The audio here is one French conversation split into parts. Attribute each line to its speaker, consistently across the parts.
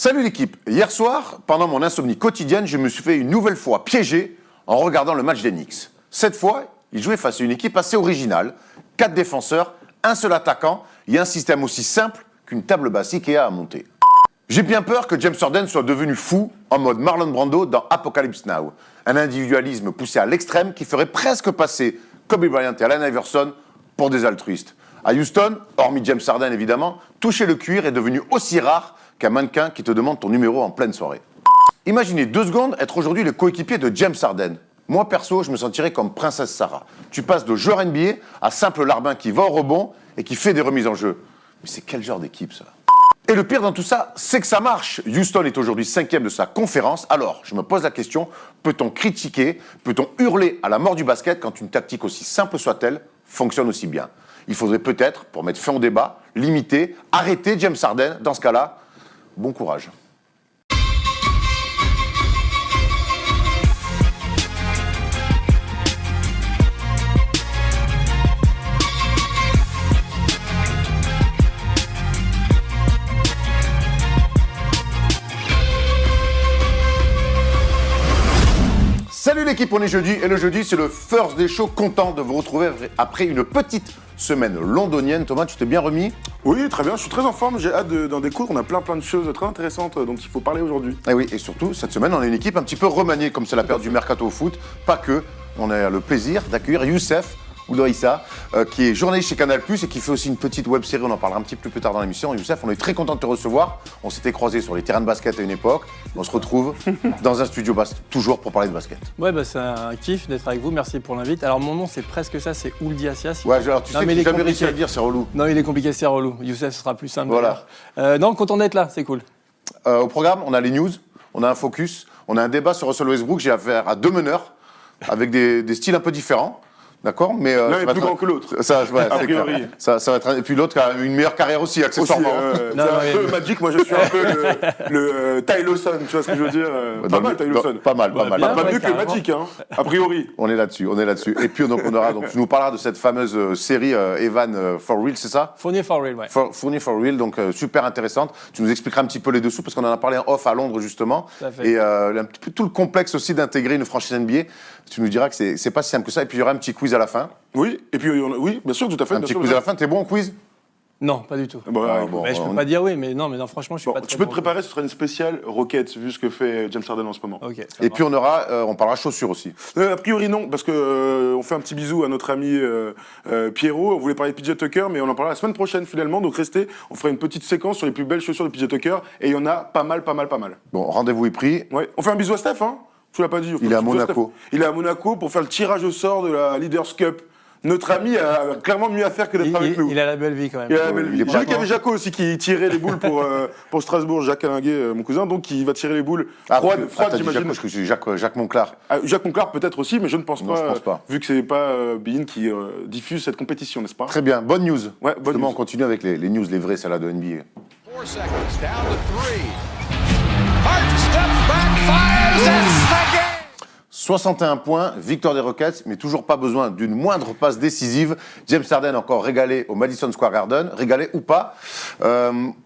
Speaker 1: Salut l'équipe. Hier soir, pendant mon insomnie quotidienne, je me suis fait une nouvelle fois piéger en regardant le match des Knicks. Cette fois, ils jouaient face à une équipe assez originale. 4 défenseurs, un seul attaquant et un système aussi simple qu'une table basse Ikea à monter. J'ai bien peur que James Harden soit devenu fou en mode Marlon Brando dans Apocalypse Now. Un individualisme poussé à l'extrême qui ferait presque passer Kobe Bryant et Allen Iverson pour des altruistes. À Houston, hormis James Harden évidemment, toucher le cuir est devenu aussi rare qu'un mannequin qui te demande ton numéro en pleine soirée. Imaginez 2 secondes être aujourd'hui le coéquipier de James Harden. Moi perso, je me sentirais comme Princesse Sarah. Tu passes de joueur NBA à simple larbin qui va au rebond et qui fait des remises en jeu. Mais c'est quel genre d'équipe ça ? Et le pire dans tout ça, c'est que ça marche. Houston est aujourd'hui 5e de sa conférence. Alors, je me pose la question, peut-on critiquer, peut-on hurler à la mort du basket quand une tactique aussi simple soit-elle fonctionne aussi bien ? Il faudrait peut-être, pour mettre fin au débat, limiter, arrêter James Harden. Dans ce cas-là, bon courage. Salut l'équipe, on est jeudi et le jeudi c'est le First Day Show, content de vous retrouver après une petite semaine londonienne. Thomas, tu t'es bien remis ?
Speaker 2: Oui, très bien, je suis très en forme, j'ai hâte d'en découvrir, on a plein de choses très intéressantes dont il faut parler aujourd'hui.
Speaker 1: Et oui, et surtout cette semaine on a une équipe un petit peu remaniée comme c'est la période du mercato au foot, pas que. On a le plaisir d'accueillir Youssef Oudoissa, qui est journaliste chez Canal+, et qui fait aussi une petite web-série, on en parlera un petit peu plus tard dans l'émission. Youssef, on est très content de te recevoir. On s'était croisés sur les terrains de basket à une époque. On se retrouve dans un studio toujours pour parler de basket.
Speaker 3: Ouais, c'est un kiff d'être avec vous, merci pour l'invite. Alors mon nom c'est presque ça, c'est Ouldiassia.
Speaker 1: Ouais, alors tu sais que j'ai jamais réussi à le dire, c'est relou.
Speaker 3: Non, il est compliqué, c'est relou. Youssef, ce sera plus simple.
Speaker 1: Voilà.
Speaker 3: Non, content d'être là, c'est cool.
Speaker 1: Au programme, on a les news, on a un focus, on a un débat sur Russell Westbrook. J'ai affaire à 2 meneurs avec des styles un peu différents. D'accord, mais
Speaker 2: l'un est plus grand que l'autre.
Speaker 1: Ça, ouais,
Speaker 2: a priori.
Speaker 1: Ça va être. Et puis l'autre a une meilleure carrière aussi, accessoirement.
Speaker 2: C'est un peu Magic. Moi, je suis un peu le Ty Lawson. Tu vois ce que je veux dire Pas mal, Ty Lawson.
Speaker 1: Pas mal.
Speaker 2: Pas mieux que Magic, hein. A priori.
Speaker 1: On est là-dessus. Et puis donc on aura. Donc tu nous parleras de cette fameuse série Evan for Real, c'est ça ?
Speaker 3: Fournier for Real, ouais.
Speaker 1: Fournier for Real, donc super intéressante. Tu nous expliqueras un petit peu les dessous parce qu'on en a parlé en off à Londres justement. Et un petit peu tout le complexe aussi d'intégrer une franchise NBA. Tu nous diras que c'est pas si simple que ça. Et puis il y aura un petit quiz à la fin.
Speaker 2: Oui, et puis oui, bien sûr, tout à fait.
Speaker 1: Un petit quiz à la fin. T'es bon au quiz ?
Speaker 3: Non, pas du tout.
Speaker 2: Bon,
Speaker 3: je peux pas dire oui, mais non, franchement, je suis pas très
Speaker 2: Tu peux te
Speaker 3: bon.
Speaker 2: préparer, ce sera une spéciale Rocket, vu ce que fait James Harden en ce moment.
Speaker 3: Ok.
Speaker 1: Et puis on parlera chaussures aussi.
Speaker 2: A priori non, parce que on fait un petit bisou à notre ami Pierrot. On voulait parler de PJ Tucker, mais on en parlera la semaine prochaine finalement. Donc restez, on fera une petite séquence sur les plus belles chaussures de PJ Tucker, et il y en a pas mal.
Speaker 1: Bon, rendez-vous est pris.
Speaker 2: Ouais. On fait un bisou à Steph, hein ? Tu l'as pas dit.
Speaker 1: Il est à Monaco.
Speaker 2: Il est à Monaco pour faire le tirage au sort de la Leaders Cup. Notre ami a clairement mieux à faire que d'être avec nous.
Speaker 3: Il a la belle vie quand même.
Speaker 2: Il a la belle vie. J'ai vu qu'il y avait Jaco aussi qui tirait les boules pour Strasbourg, Jacques Alinguet, mon cousin, donc il va tirer les boules froides, j'imagine.
Speaker 1: Jacques, je suis Jacques Monclar.
Speaker 2: Jacques Monclar peut-être aussi, mais je ne pense
Speaker 1: Non,
Speaker 2: pas.
Speaker 1: je pense pas.
Speaker 2: Vu que c'est pas Bein qui diffuse cette compétition, n'est-ce pas ?
Speaker 1: Très bien, bonne news.
Speaker 2: Ouais, bonne
Speaker 1: Justement,
Speaker 2: news.
Speaker 1: on continue avec les news, les vraies, celles-là de NBA.
Speaker 4: 4 seconds, down to 3. Hart steps back, fires, it's the game!
Speaker 1: 61 points, victoire des Rockets, mais toujours pas besoin d'une moindre passe décisive. James Harden encore régalé au Madison Square Garden, régalé ou pas.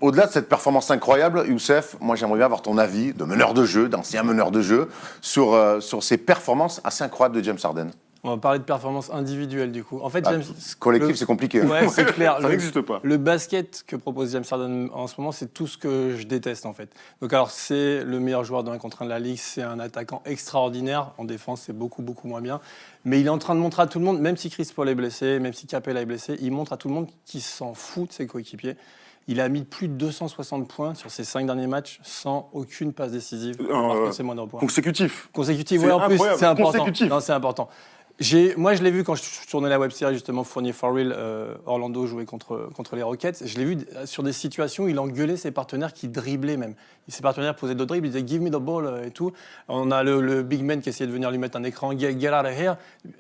Speaker 1: Au-delà de cette performance incroyable, Youssef, moi j'aimerais bien avoir ton avis de meneur de jeu, d'ancien meneur de jeu, sur ces performances assez incroyables de James Harden.
Speaker 3: On va parler de performance individuelle du coup. En fait, James,
Speaker 1: collectif, c'est compliqué.
Speaker 3: Ouais, c'est clair.
Speaker 2: Ça n'existe pas.
Speaker 3: Le basket que propose James Harden en ce moment, c'est tout ce que je déteste en fait. Donc alors, c'est le meilleur joueur de 1 contre 1 de la ligue, c'est un attaquant extraordinaire. En défense, c'est beaucoup moins bien. Mais il est en train de montrer à tout le monde, même si Chris Paul est blessé, même si Capela est blessé, il montre à tout le monde qu'il s'en fout de ses coéquipiers. Il a mis plus de 260 points sur ses 5 derniers matchs sans aucune passe décisive. C'est moins d'un point.
Speaker 2: Consécutif.
Speaker 3: Consécutif,
Speaker 2: C'est
Speaker 3: ouais, en plus,
Speaker 2: incroyable.
Speaker 3: c'est important.
Speaker 2: Consécutif.
Speaker 3: Non, c'est important. Moi, je l'ai vu quand je tournais la web-série, justement, Fournier for Real, Orlando jouait contre les Rockets. Je l'ai vu sur des situations où il engueulait ses partenaires qui dribblaient même. Ses partenaires posaient d'autres dribbles, il disait « give me the ball » et tout. On a le big man qui essayait de venir lui mettre un écran « get out of here ».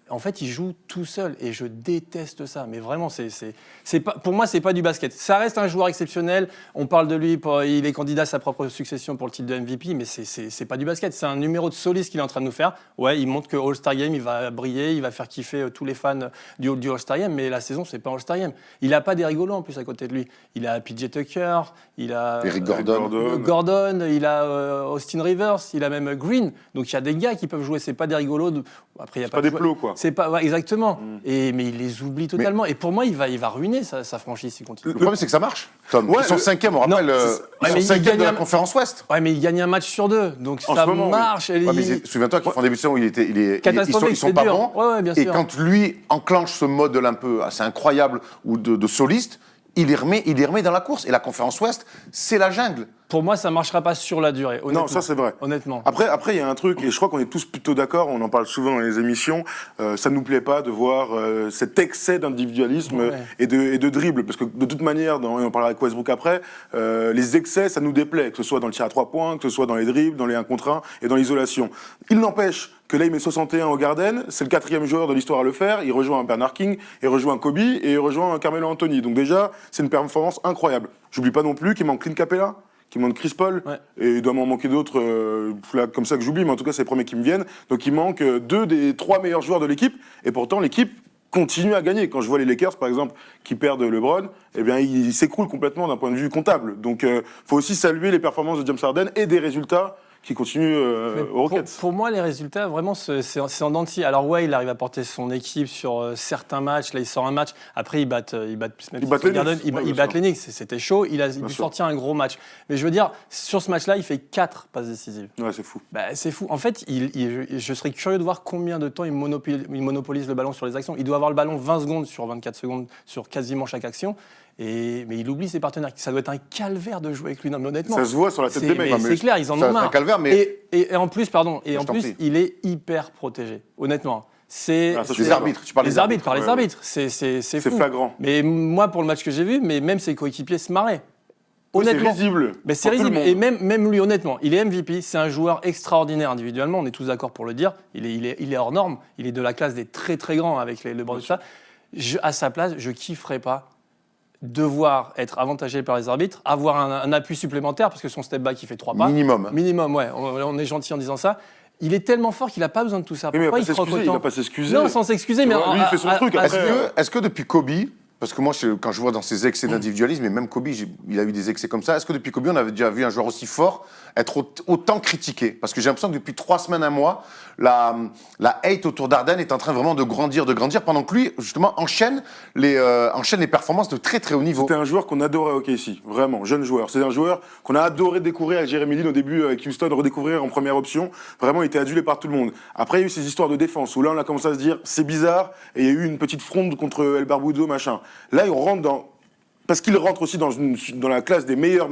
Speaker 3: En fait, il joue tout seul et je déteste ça. Mais vraiment, c'est pas, pour moi, c'est pas du basket. Ça reste un joueur exceptionnel. On parle de lui, il est candidat à sa propre succession pour le titre de MVP, mais c'est pas du basket. C'est un numéro de soliste qu'il est en train de nous faire. Ouais, il montre que All-Star Game, il va briller. il va faire kiffer tous les fans du All-Star Game, mais la saison, c'est pas All-Star Game. Il n'a pas des rigolos en plus à côté de lui. Il a PJ Tucker, il a
Speaker 1: Eric Gordon.
Speaker 3: il a Austin Rivers, il a même Green. Donc il y a des gars qui peuvent jouer, c'est pas des rigolos. Après, il y a
Speaker 2: pas des plots, quoi.
Speaker 3: C'est pas, ouais, exactement. Mais il les oublie totalement. Et pour moi, il va ruiner sa franchise s'il continue.
Speaker 1: Le problème, c'est que ça marche. Tom,
Speaker 2: Ouais,
Speaker 1: ils sont cinquième, on rappelle, ils sont
Speaker 3: mais
Speaker 1: cinquième
Speaker 3: il
Speaker 1: de la
Speaker 3: gagne
Speaker 1: conférence Ouest.
Speaker 3: Ouais, mais il gagne un match sur 2, donc
Speaker 2: En
Speaker 3: ça
Speaker 2: ce moment, oui.
Speaker 3: marche.
Speaker 1: Ouais, mais souviens-toi qu'en début de saison,
Speaker 3: Catastrophique,
Speaker 1: ils sont
Speaker 3: c'est
Speaker 1: pas
Speaker 3: dur.
Speaker 1: bons.
Speaker 3: Ouais, bien
Speaker 1: et
Speaker 3: sûr.
Speaker 1: quand lui enclenche ce mode un peu assez incroyable ou de soliste, il les remet dans la course. Et la conférence Ouest, c'est la jungle.
Speaker 3: Pour moi, ça ne marchera pas sur la durée. Honnêtement.
Speaker 2: Non, ça c'est vrai.
Speaker 3: Honnêtement.
Speaker 2: Après, il y a un truc, et je crois qu'on est tous plutôt d'accord, on en parle souvent dans les émissions, ça ne nous plaît pas de voir cet excès d'individualisme et de dribble, parce que de toute manière, et on parlera avec Westbrook après, les excès, ça nous déplaît, que ce soit dans le tir à 3 points, que ce soit dans les dribbles, dans les 1 contre 1 et dans l'isolation. Il n'empêche que là, il met 61 au Garden, c'est le 4e joueur de l'histoire à le faire, il rejoint un Bernard King, il rejoint un Kobe, et il rejoint un Carmelo Anthony. Donc déjà, c'est une performance incroyable. J'oublie pas non plus qu'il manque Clint Capella, qu'il manque Chris Paul, et il doit m'en manquer d'autres là, comme ça que j'oublie, mais en tout cas, c'est les premiers qui me viennent. Donc il manque 2 des 3 meilleurs joueurs de l'équipe, et pourtant, l'équipe continue à gagner. Quand je vois les Lakers, par exemple, qui perdent LeBron, eh bien, ils s'écroulent complètement d'un point de vue comptable. Donc, faut aussi saluer les performances de James Harden et des résultats qui continuent aux Rockets.
Speaker 3: Pour moi, les résultats, vraiment, c'est en dents de scie. Alors, ouais, il arrive à porter son équipe sur certains matchs. Là, il sort un match. Après, ils battent les Knicks. C'était chaud. Il a dû sortir un gros match. Mais je veux dire, sur ce match-là, il fait 4 passes décisives.
Speaker 2: Ouais, c'est fou.
Speaker 3: Bah, c'est fou. En fait, je serais curieux de voir combien de temps il monopolise le ballon sur les actions. Il doit avoir le ballon 20 secondes sur 24 secondes sur quasiment chaque action. Mais il oublie ses partenaires. Ça doit être un calvaire de jouer avec lui. Non, mais honnêtement,
Speaker 2: ça se voit sur la tête des mecs.
Speaker 3: C'est clair, ils en ont marre.
Speaker 1: Un calvaire, mais...
Speaker 3: et en plus, il est hyper protégé. Honnêtement.
Speaker 1: Les arbitres, tu parles
Speaker 3: des arbitres. Par les arbitres. C'est fou.
Speaker 2: C'est flagrant.
Speaker 3: Mais moi, pour le match que j'ai vu, mais même ses coéquipiers se marraient.
Speaker 2: Honnêtement. C'est risible.
Speaker 3: Mais c'est risible. Et même lui, honnêtement, il est MVP. C'est un joueur extraordinaire individuellement. On est tous d'accord pour le dire. Il est hors norme. Il est de la classe des très très grands avec le bord de ça. À sa place, je kifferais pas devoir être avantagé par les arbitres, avoir un appui supplémentaire, parce que son step back, il fait 3 pas. Minimum, ouais. On est gentil en disant ça. Il est tellement fort qu'il n'a pas besoin de tout ça.
Speaker 2: Pourquoi il va pas s'excuser.
Speaker 3: Non, sans s'excuser, mais...
Speaker 2: Lui, il fait son truc.
Speaker 1: Est-ce que depuis Kobe, parce que moi, quand je vois dans ses excès d'individualisme, et même Kobe, il a eu des excès comme ça, est-ce que depuis Kobe, on avait déjà vu un joueur aussi fort être autant critiqué? Parce que j'ai l'impression que depuis 3 semaines, un mois, la hate autour d'Harden est en train vraiment de grandir, pendant que lui, justement, enchaîne les performances de très très haut niveau.
Speaker 2: C'était un joueur qu'on adorait au OKC, vraiment, jeune joueur. C'est un joueur qu'on a adoré découvrir avec Jeremy Lin au début, avec Houston, redécouvrir en première option. Vraiment, il était adulé par tout le monde. Après, il y a eu ces histoires de défense, où là, on a commencé à se dire, c'est bizarre, et il y a eu une petite fronde contre El Barbudo, machin. Là, on rentre dans... Parce qu'il rentre aussi dans la classe des meilleurs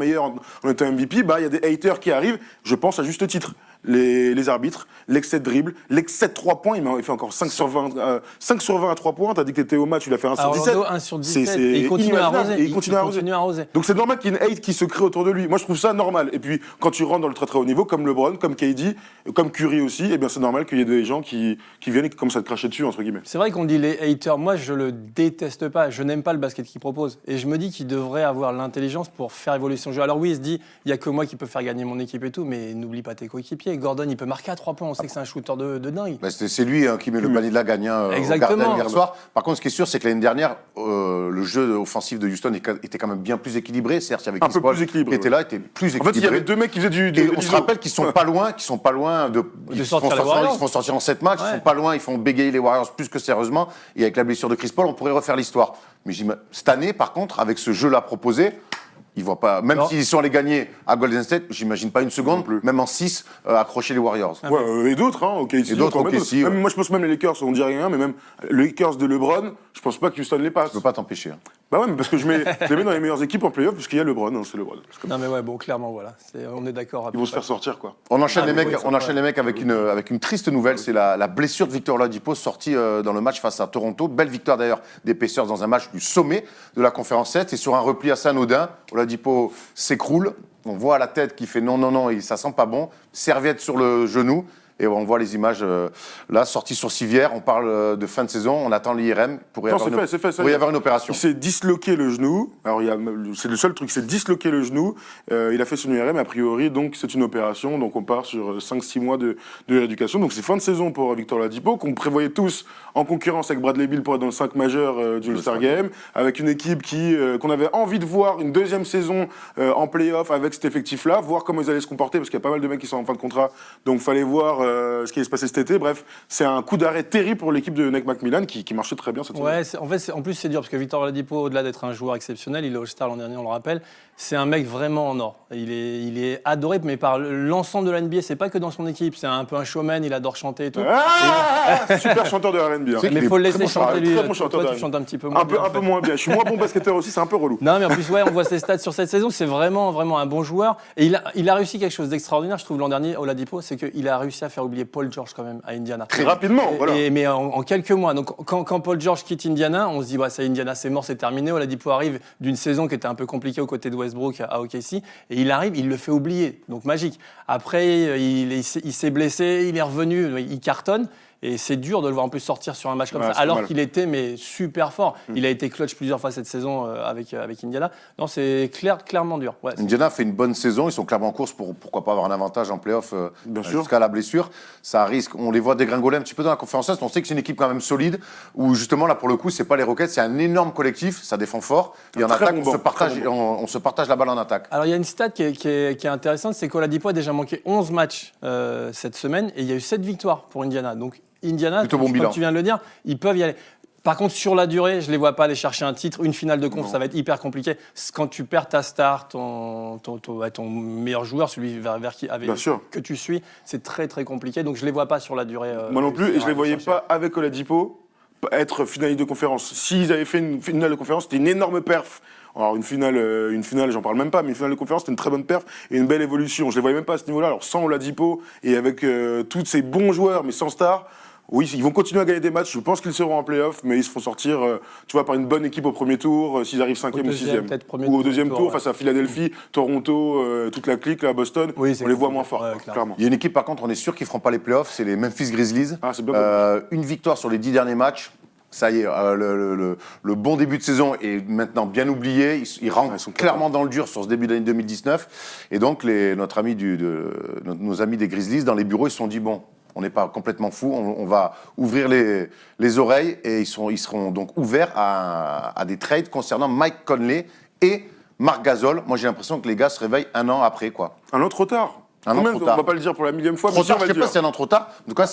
Speaker 2: en étant MVP, il y a des haters qui arrivent, je pense à juste titre. Les arbitres, l'excès de dribble, l'excès de 3 points, il fait encore 5 sur 20 à 3 points, t'as dit que t'étais au match, il a fait 1 sur 17.
Speaker 3: 1 sur 17, et il continue à arroser.
Speaker 2: Donc c'est normal qu'il y ait une hate qui se crée autour de lui. Moi je trouve ça normal. Et puis quand tu rentres dans le très très haut niveau, comme LeBron, comme KD, comme Curry aussi, eh bien c'est normal qu'il y ait des gens qui viennent et qui commencent à te cracher dessus, entre guillemets.
Speaker 3: C'est vrai qu'on dit les haters, moi je le déteste pas, je n'aime pas le basket qu'il propose. Et je me dis qu'il devrait avoir l'intelligence pour faire évoluer son jeu. Alors oui, il se dit, il n'y a que moi qui peux faire gagner mon équipe et tout, mais n'oublie pas tes coéquipiers. Gordon, il peut marquer à 3 points, on sait que c'est un shooter de dingue.
Speaker 1: C'est lui qui met le panier de la gagnant au Garden hier soir. Par contre, ce qui est sûr, c'est que l'année dernière, le jeu offensif de Houston était quand même bien plus équilibré. Certes, il y avait Chris Paul qui était là, était plus équilibré.
Speaker 2: En fait, il y avait 2 mecs qui faisaient
Speaker 1: on se rappelle qu'ils sont pas loin, ils se font sortir en 7 matchs, ils sont pas loin, ils font bégayer les Warriors plus que sérieusement. Et avec la blessure de Chris Paul, on pourrait refaire l'histoire. Mais cette année, par contre, avec ce jeu-là proposé, ils voient pas, même s'ils sont allés gagner à Golden State, j'imagine pas une seconde, même en 6, accrocher les Warriors.
Speaker 2: Et d'autres,
Speaker 1: et d'autres, OKC.
Speaker 2: Moi, je pense même les Lakers, on dit rien, mais même les Lakers de LeBron, je pense pas que Houston les passe.
Speaker 1: Je peux pas t'empêcher.
Speaker 2: Bah ouais, mais parce que je les mets dans les meilleures équipes en playoff, puisqu'il y a LeBron, c'est LeBron.
Speaker 3: Non mais ouais, bon, clairement, voilà, on est d'accord.
Speaker 2: Ils vont se faire sortir, quoi.
Speaker 1: On enchaîne les mecs avec une triste nouvelle, c'est la blessure de Victor Oladipo sortie dans le match face à Toronto. Belle victoire d'ailleurs des Pacers dans un match du sommet de la conférence 7, et sur un repli assez anodin, Oladipo s'écroule, on voit à la tête qu'il fait non, et ça sent pas bon, serviette sur le genou, Et on voit les images là, sorties sur civière. On parle de fin de saison. On attend l'IRM pour y
Speaker 2: Non,
Speaker 1: avoir,
Speaker 2: c'est fait, ça
Speaker 1: pour
Speaker 2: y
Speaker 1: y
Speaker 2: est.
Speaker 1: avoir une opération.
Speaker 2: Il s'est disloqué le genou. Alors, c'est le seul truc, c'est disloqué le genou. Il a fait son IRM, a priori, donc c'est une opération. Donc, on part sur 5-6 mois de rééducation. Donc, c'est fin de saison pour Victor Oladipo, qu'on prévoyait tous en concurrence avec Bradley Beal pour être dans le 5 majeur du All-Star Game, avec une équipe qu'on avait envie de voir une deuxième saison en play-off avec cet effectif-là, voir comment ils allaient se comporter, parce qu'il y a pas mal de mecs qui sont en fin de contrat. Donc, fallait voir ce qui allait se passer cet été. Bref, c'est un coup d'arrêt terrible pour l'équipe de Nate McMillan qui marchait très bien cette saison.
Speaker 3: Ouais, en plus c'est dur parce que Victor Oladipo, au-delà d'être un joueur exceptionnel, il est All-Star l'an dernier, on le rappelle, c'est un mec vraiment en or. Il est adoré, mais par l'ensemble de la NBA, c'est pas que dans son équipe, c'est un peu un showman, il adore chanter et tout.
Speaker 2: Super chanteur de R&B. Hein.
Speaker 3: Mais il faut le laisser
Speaker 2: Très
Speaker 3: chanter
Speaker 2: bon
Speaker 3: lui.
Speaker 2: très bon chanteur
Speaker 3: Toi,
Speaker 2: de
Speaker 3: tu
Speaker 2: R&B.
Speaker 3: chantes un petit peu moins
Speaker 2: Un
Speaker 3: bien.
Speaker 2: peu moins bien. Je suis moins bon basketteur aussi, c'est un peu relou.
Speaker 3: Non, mais en plus, ouais, on voit ses stats sur cette saison, c'est vraiment un bon joueur. Et il a réussi quelque chose d'extraordinaire, je trouve, l'an dernier, Oladipo, c'est qu'il a réussi à faire oublier Paul George quand même à Indiana.
Speaker 2: Très rapidement, voilà.
Speaker 3: Mais en quelques mois. Donc quand Paul George quitte Indiana, on se dit, c'est Indiana, c'est mort, c'est terminé. Oladipo arrive d'une saison qui était un peu compliquée aux côtés de Westbrook à OKC, et il arrive, il le fait oublier. Donc magique. Après, il s'est blessé, il est revenu, il cartonne. Et c'est dur de le voir en plus sortir sur un match comme ça, alors qu'il était super fort. Il a été clutch plusieurs fois cette saison avec Indiana. Non, c'est clairement dur. Ouais,
Speaker 1: Indiana fait une bonne saison, ils sont clairement en course pour pourquoi pas avoir un avantage en play-off jusqu'à la blessure. Ça risque, on les voit dégringoler un petit peu dans la conférence Est. On sait que c'est une équipe quand même solide, où justement là pour le coup c'est pas les Rockets, c'est un énorme collectif, ça défend fort. Et en attaque, on se partage la balle en attaque.
Speaker 3: Alors il y a une stat qui est intéressante, c'est qu'Oladipo a déjà manqué 11 matchs cette semaine, et il y a eu 7 victoires pour Indiana. Donc Indiana, comme tu viens de le dire, ils peuvent y aller. Par contre, sur la durée, je ne les vois pas aller chercher un titre. Une finale de conf, ça va être hyper compliqué. Quand tu perds ta star, ton meilleur joueur, celui vers qui que tu suis, c'est très très compliqué. Donc je ne les vois pas sur la durée.
Speaker 2: Moi non plus, et je ne les voyais pas avec Oladipo être finaliste de conférence. S'ils avaient fait une finale de conférence, c'était une énorme perf. Alors une finale, j'en parle même pas, mais une finale de conférence, c'était une très bonne perf et une belle évolution. Je les voyais même pas à ce niveau-là. Alors sans Oladipo et avec tous ces bons joueurs, mais sans star. Oui, ils vont continuer à gagner des matchs. Je pense qu'ils seront en play-off, mais ils se font sortir, par une bonne équipe au premier tour, s'ils arrivent 5e ou 6e.
Speaker 3: Ou
Speaker 2: au deuxième tour, face à Philadelphie, Toronto, toute la clique, là, Boston.
Speaker 3: Oui,
Speaker 2: on les voit moins forts, clairement.
Speaker 1: Il y a une équipe, par contre, on est sûr qu'ils ne feront pas les play-offs, c'est les Memphis Grizzlies.
Speaker 2: Ah, c'est bien
Speaker 1: une victoire sur les 10 derniers matchs. Ça y est, le bon début de saison est maintenant bien oublié. Ils rentrent clairement dans le dur sur ce début d'année 2019. Et donc, nos amis des Grizzlies, dans les bureaux, ils se sont dit, bon, on n'est pas complètement fous, on va ouvrir les oreilles et ils seront donc ouverts à des trades concernant Mike Conley et Marc Gasol. Moi, j'ai l'impression que les gars se réveillent un an après, quoi.
Speaker 2: Un an trop tard.
Speaker 1: Un an trop tard.
Speaker 2: On va pas le dire pour la millième fois.
Speaker 1: Trop tard, je ne sais pas si c'est un an trop tard. En tout cas,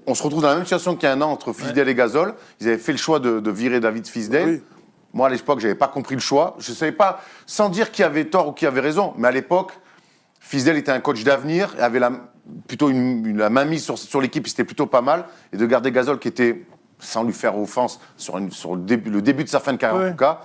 Speaker 1: on se retrouve dans la même situation qu'il y a un an entre Fisdale et Gasol. Ils avaient fait le choix de virer David Fisdale. Oui. Moi, à l'époque, je n'avais pas compris le choix. Je ne savais pas, sans dire qui avait tort ou qui avait raison, mais à l'époque, Fisdale était un coach d'avenir, avait plutôt la main mise sur l'équipe, c'était plutôt pas mal. Et de garder Gasol, qui était, sans lui faire offense, sur le début de sa fin de carrière en tout cas.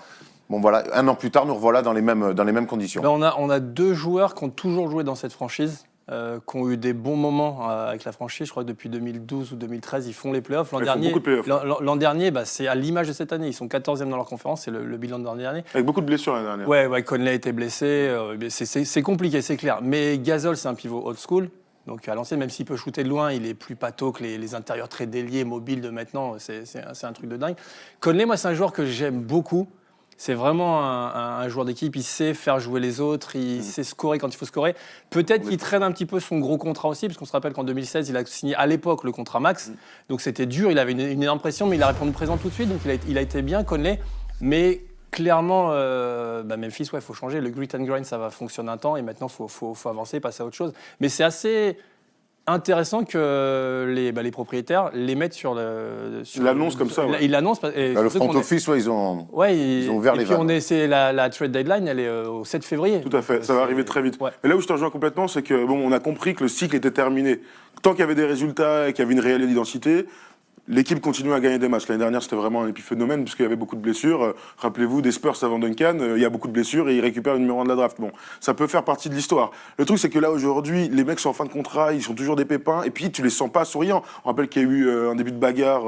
Speaker 1: Bon voilà, un an plus tard, nous revoilà dans les mêmes conditions.
Speaker 3: Là, on a deux joueurs qui ont toujours joué dans cette franchise. Qui ont eu des bons moments avec la franchise, je crois que depuis 2012 ou 2013, ils font les playoffs. L'an dernier, c'est à l'image de cette année, ils sont 14e dans leur conférence, c'est le bilan de l'an dernier.
Speaker 2: Avec beaucoup de blessures l'année dernière.
Speaker 3: Ouais, Conley était blessé, c'est compliqué, c'est clair. Mais Gasol, c'est un pivot old school, donc à l'ancienne, même s'il peut shooter de loin, il est plus pâteau que les intérieurs très déliés, mobiles de maintenant, c'est un truc de dingue. Conley, moi, c'est un joueur que j'aime beaucoup. C'est vraiment un joueur d'équipe, il sait faire jouer les autres, il sait scorer quand il faut scorer. Peut-être qu'il traîne un petit peu son gros contrat aussi, parce qu'on se rappelle qu'en 2016, il a signé à l'époque le contrat max. Donc c'était dur, il avait une énorme pression, mais il a répondu présent tout de suite, donc il a été bien, Conley. Mais clairement, Memphis, il faut changer. Le grit and grind, ça va fonctionner un temps, et maintenant, il faut avancer, passer à autre chose. Mais c'est assez intéressant que les propriétaires les mettent sur
Speaker 2: l'annonce comme ça.
Speaker 3: Ils l'annoncent.
Speaker 1: Le front office, ils ont ouvert les vannes.
Speaker 3: C'est la trade deadline, elle est au 7 février.
Speaker 2: Tout à fait, ça va arriver très vite.
Speaker 3: Ouais.
Speaker 2: Mais là où je te rejoins complètement, c'est que on a compris que le cycle était terminé. Tant qu'il y avait des résultats et qu'il y avait une réelle identité, l'équipe continue à gagner des matchs. L'année dernière, c'était vraiment un épiphénomène puisqu'il y avait beaucoup de blessures. Rappelez-vous des Spurs avant Duncan, il y a beaucoup de blessures et ils récupèrent le numéro 1 de la draft. Bon, ça peut faire partie de l'histoire. Le truc, c'est que là, aujourd'hui, les mecs sont en fin de contrat, ils sont toujours des pépins et puis tu les sens pas souriants. On rappelle qu'il y a eu un début de bagarre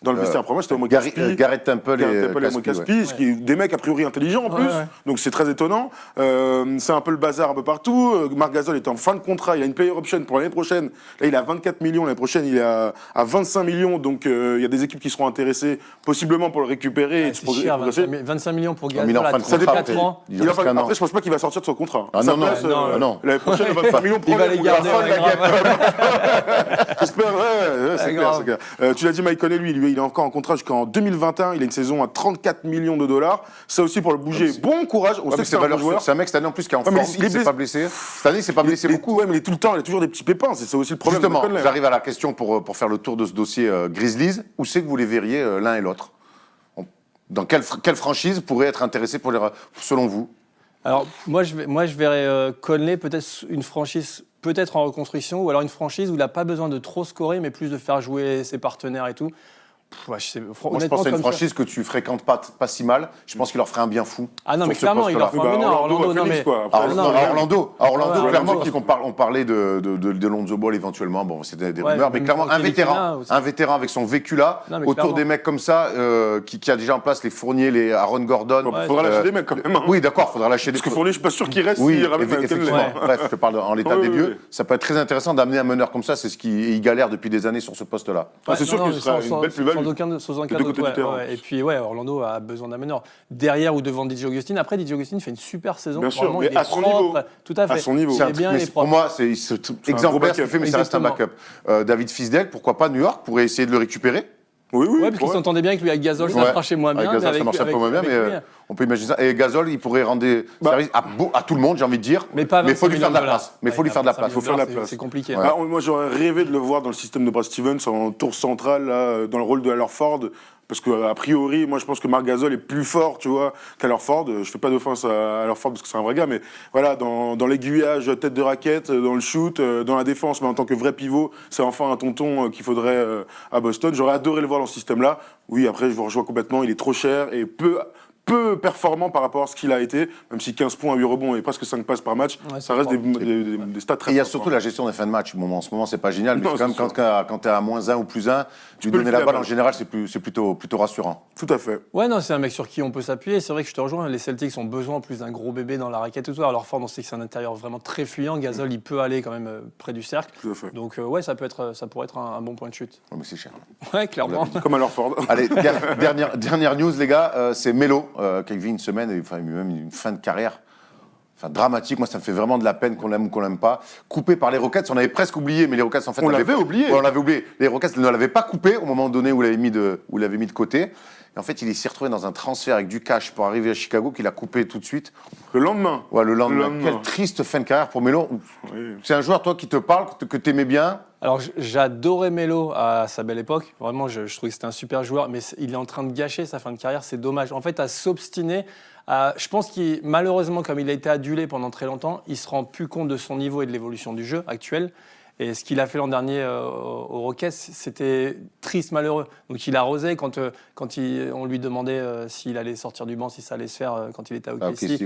Speaker 2: dans le vestiaire. Après moi, c'était au
Speaker 1: Garrett Temple et
Speaker 2: Caspi, ce qui est des mecs a priori intelligents en plus. Donc c'est très étonnant. C'est un peu le bazar un peu partout. Marc Gasol est en fin de contrat, il a une player option pour l'année prochaine. Là, il a 24 millions, l'année prochaine, il est à 25 millions. Donc il y a des équipes qui seront intéressées, possiblement pour le récupérer.
Speaker 3: C'est cher, 25 millions pour Gasol.
Speaker 1: Ça dépend.
Speaker 2: Après, je pense pas qu'il va sortir de son contrat.
Speaker 1: Ah non, non.
Speaker 2: L'année prochaine, 25 millions pour
Speaker 3: il va les garder.
Speaker 2: J'espère, c'est clair. Tu l'as dit, Mike Conley, lui, il est encore en contrat jusqu'en 2021. Il a une saison à 34 millions de dollars. Ça aussi pour le bouger. Bon courage. On sait que c'est un bon joueur.
Speaker 1: C'est un mec cette année en plus qui est en forme, il s'est pas blessé. Cette année, il s'est pas blessé beaucoup.
Speaker 2: Ouais, mais il est tout le temps, il a toujours des petits pépins. C'est ça aussi le problème.
Speaker 1: Justement, j'arrive à la question pour faire le tour de ce dossier Grizzlies. Où c'est que vous les verriez l'un et l'autre? Dans quelle franchise pourrait être intéressée selon vous?
Speaker 3: Alors, moi, je verrais Conley, peut-être une franchise peut-être en reconstruction, ou alors une franchise où il n'a pas besoin de trop scorer, mais plus de faire jouer ses partenaires et tout.
Speaker 1: Moi, je pense à une franchise que tu fréquentes pas si mal. Je pense qu'il leur ferait un bien fou.
Speaker 3: Ah non, mais clairement, il leur ferait un bien. Orlando, non, mais...
Speaker 1: Orlando, clairement, parce qu'on parlait de Lonzo Ball éventuellement. Bon, c'était des rumeurs, mais clairement, un vétéran avec son vécu là, autour des mecs comme ça, qui a déjà en place les Fournier, les Aaron Gordon.
Speaker 2: Il faudra lâcher des mecs quand même.
Speaker 1: Oui, d'accord, il faudra lâcher des
Speaker 2: mecs. Parce que Fournier, je suis pas sûr qu'il reste.
Speaker 1: Oui, effectivement. Bref, je te parle en l'état des lieux. Ça peut être très intéressant d'amener un meneur comme ça. C'est ce qu'il galère depuis des années sur ce poste-là.
Speaker 2: C'est sûr qu'il sera une belle plus-value.
Speaker 3: Sans aucun doute, et puis Orlando a besoin d'un meneur derrière ou devant DJ Augustin. Après, DJ Augustin fait une super saison.
Speaker 2: Bien sûr, mais à son niveau.
Speaker 3: Tout à fait.
Speaker 2: À son niveau.
Speaker 1: Pour moi, c'est exemplaire ce qu'il fait, mais ça reste un backup. David Fisdale, pourquoi pas New York pourrait essayer de le récupérer.
Speaker 2: Oui,
Speaker 3: parce qu'il s'entendait bien avec lui, avec Gasol, ça marchait moins bien.
Speaker 1: Avec Gasol, ça marchait un peu moins bien, mais on peut imaginer ça. Et Gasol, il pourrait rendre service à tout le monde, j'ai envie de dire. Mais il faut lui faire de la place. Il faut faire de la place.
Speaker 3: C'est compliqué.
Speaker 2: Moi, j'aurais rêvé de le voir dans le système de Brad Stevens, en tour centrale, dans le rôle de Hallerford. Parce que a priori, moi je pense que Marc Gasol est plus fort, tu vois, qu'Hallerford. Je fais pas d'offense à Hallerford parce que c'est un vrai gars, mais voilà, dans l'aiguillage, tête de raquette, dans le shoot, dans la défense, mais en tant que vrai pivot, c'est enfin un tonton qu'il faudrait à Boston. J'aurais adoré le voir dans ce système-là. Oui, après je vous rejoins complètement, il est trop cher et peu performant par rapport à ce qu'il a été, même si 15 points, 8 rebonds et presque 5 passes par match, ça reste des stats très
Speaker 1: forts. Il y a surtout la gestion des fins de match. En ce moment, c'est pas génial, mais quand tu es à -1 ou +1, tu donner la balle en général, c'est plutôt rassurant.
Speaker 2: Tout à fait.
Speaker 3: Ouais, non, c'est un mec sur qui on peut s'appuyer. C'est vrai que je te rejoins, les Celtics ont besoin en plus d'un gros bébé dans la raquette et tout. Alors Ford, on sait que c'est un intérieur vraiment très fuyant. Gasol, il peut aller quand même près du cercle.
Speaker 2: Tout à fait.
Speaker 3: Donc ça pourrait être un bon point de chute.
Speaker 1: Oh, mais c'est cher.
Speaker 3: Ouais, clairement.
Speaker 2: Comme à Ford.
Speaker 1: Allez, dernière news, les gars, c'est Melo qui vit une semaine, enfin même une fin de carrière. Enfin, dramatique, moi ça me fait vraiment de la peine qu'on l'aime ou qu'on l'aime pas. Coupé par les Rockets, on avait presque oublié, mais les Rockets en fait...
Speaker 2: On l'avait oublié.
Speaker 1: Ouais, on l'avait oublié. Les Rockets ne l'avaient pas coupé au moment donné où il l'avait mis de côté. Et en fait, il s'est retrouvé dans un transfert avec du cash pour arriver à Chicago qu'il a coupé tout de suite.
Speaker 2: Le lendemain.
Speaker 1: Ouais, le lendemain. Quelle triste fin de carrière pour Melo. Oui. C'est un joueur, toi, qui te parle, que tu aimais bien.
Speaker 3: Alors, j'adorais Melo à sa belle époque. Vraiment, je trouvais que c'était un super joueur, mais il est en train de gâcher sa fin de carrière. C'est dommage. En fait, à s'obstiner... je pense qu'il, malheureusement, comme il a été adulé pendant très longtemps, il se rend plus compte de son niveau et de l'évolution du jeu actuel. Et ce qu'il a fait l'an dernier aux Rockets, c'était triste, malheureux. Donc il arrosait quand on lui demandait s'il allait sortir du banc, si ça allait se faire quand il était à OKC.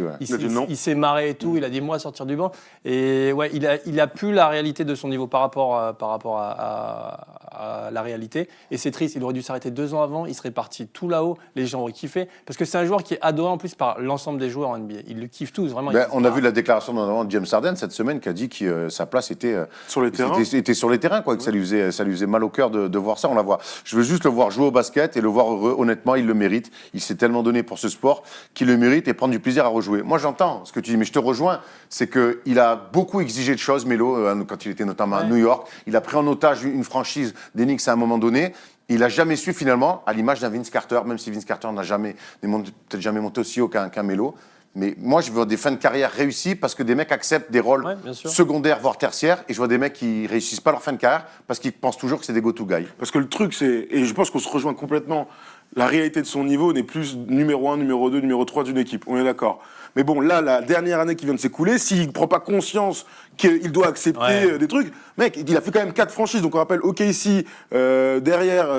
Speaker 3: Il s'est marré et tout. Il a dit moi sortir du banc. Et ouais, il a plus la réalité de son niveau par rapport à la réalité. Et c'est triste. Il aurait dû s'arrêter 2 ans avant. Il serait parti tout là-haut. Les gens auraient kiffé parce que c'est un joueur qui est adoré en plus par l'ensemble des joueurs en NBA. Ils le kiffent tous vraiment.
Speaker 1: On a vu la déclaration de James Harden cette semaine qui a dit que sa place était
Speaker 2: sur les terrains.
Speaker 1: Était sur les terrains, quoi, que ça lui faisait mal au cœur de voir ça. On la voit. Je veux juste le voir jouer au basket et le voir heureux. Honnêtement, il le mérite. Il s'est tellement donné pour ce sport qu'il le mérite et prendre du plaisir à rejouer. Moi, j'entends ce que tu dis, mais je te rejoins. C'est qu'il a beaucoup exigé de choses, Melo, quand il était notamment à New York. Il a pris en otage une franchise des Knicks à un moment donné. Il n'a jamais su finalement, à l'image d'un Vince Carter, même si Vince Carter n'a peut-être jamais monté aussi haut qu'un Melo. Mais moi, je veux des fins de carrière réussies parce que des mecs acceptent des rôles secondaires, voire tertiaires. Et je vois des mecs qui réussissent pas leur fin de carrière parce qu'ils pensent toujours que c'est des go-to guys.
Speaker 2: Parce que le truc, c'est, et je pense qu'on se rejoint complètement, la réalité de son niveau n'est plus numéro 1, numéro 2, numéro 3 d'une équipe. On est d'accord. Mais bon, là, la dernière année qui vient de s'écouler, s'il ne prend pas conscience qu'il doit accepter des trucs, mec, il a fait quand même 4 franchises. Donc on rappelle, OKC, derrière,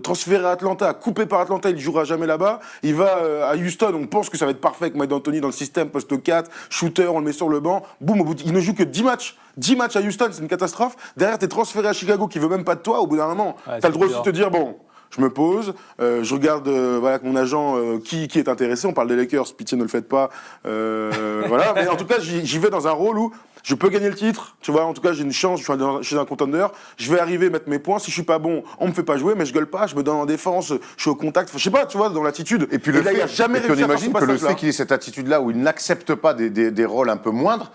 Speaker 2: transféré à Atlanta, coupé par Atlanta, il ne jouera jamais là-bas. Il va à Houston, on pense que ça va être parfait avec Mike D'Antoni dans le système, poste 4, shooter, on le met sur le banc. Boum, au bout il ne joue que 10 matchs. 10 matchs à Houston, c'est une catastrophe. Derrière, t'es transféré à Chicago qui veut même pas de toi. Au bout d'un moment, t'as le droit aussi de te dire, bon, je me pose, je regarde voilà, avec mon agent qui est intéressé. On parle des Lakers, pitié ne le faites pas. Voilà. Mais en tout cas, j'y vais dans un rôle où je peux gagner le titre. Tu vois, en tout cas, j'ai une chance, je suis chez un contender. Je vais arriver, mettre mes points. Si je suis pas bon, on me fait pas jouer, mais je gueule pas, je me donne en défense, je suis au contact. Enfin, je sais pas, tu vois, dans l'attitude.
Speaker 1: Et puis le
Speaker 2: là,
Speaker 1: fait,
Speaker 2: il a jamais
Speaker 1: et puis on
Speaker 2: réussi à faire ce
Speaker 1: imagine que le
Speaker 2: passage-là.
Speaker 1: fait qu'il ait cette attitude-là où il n'accepte pas des rôles un peu moindres,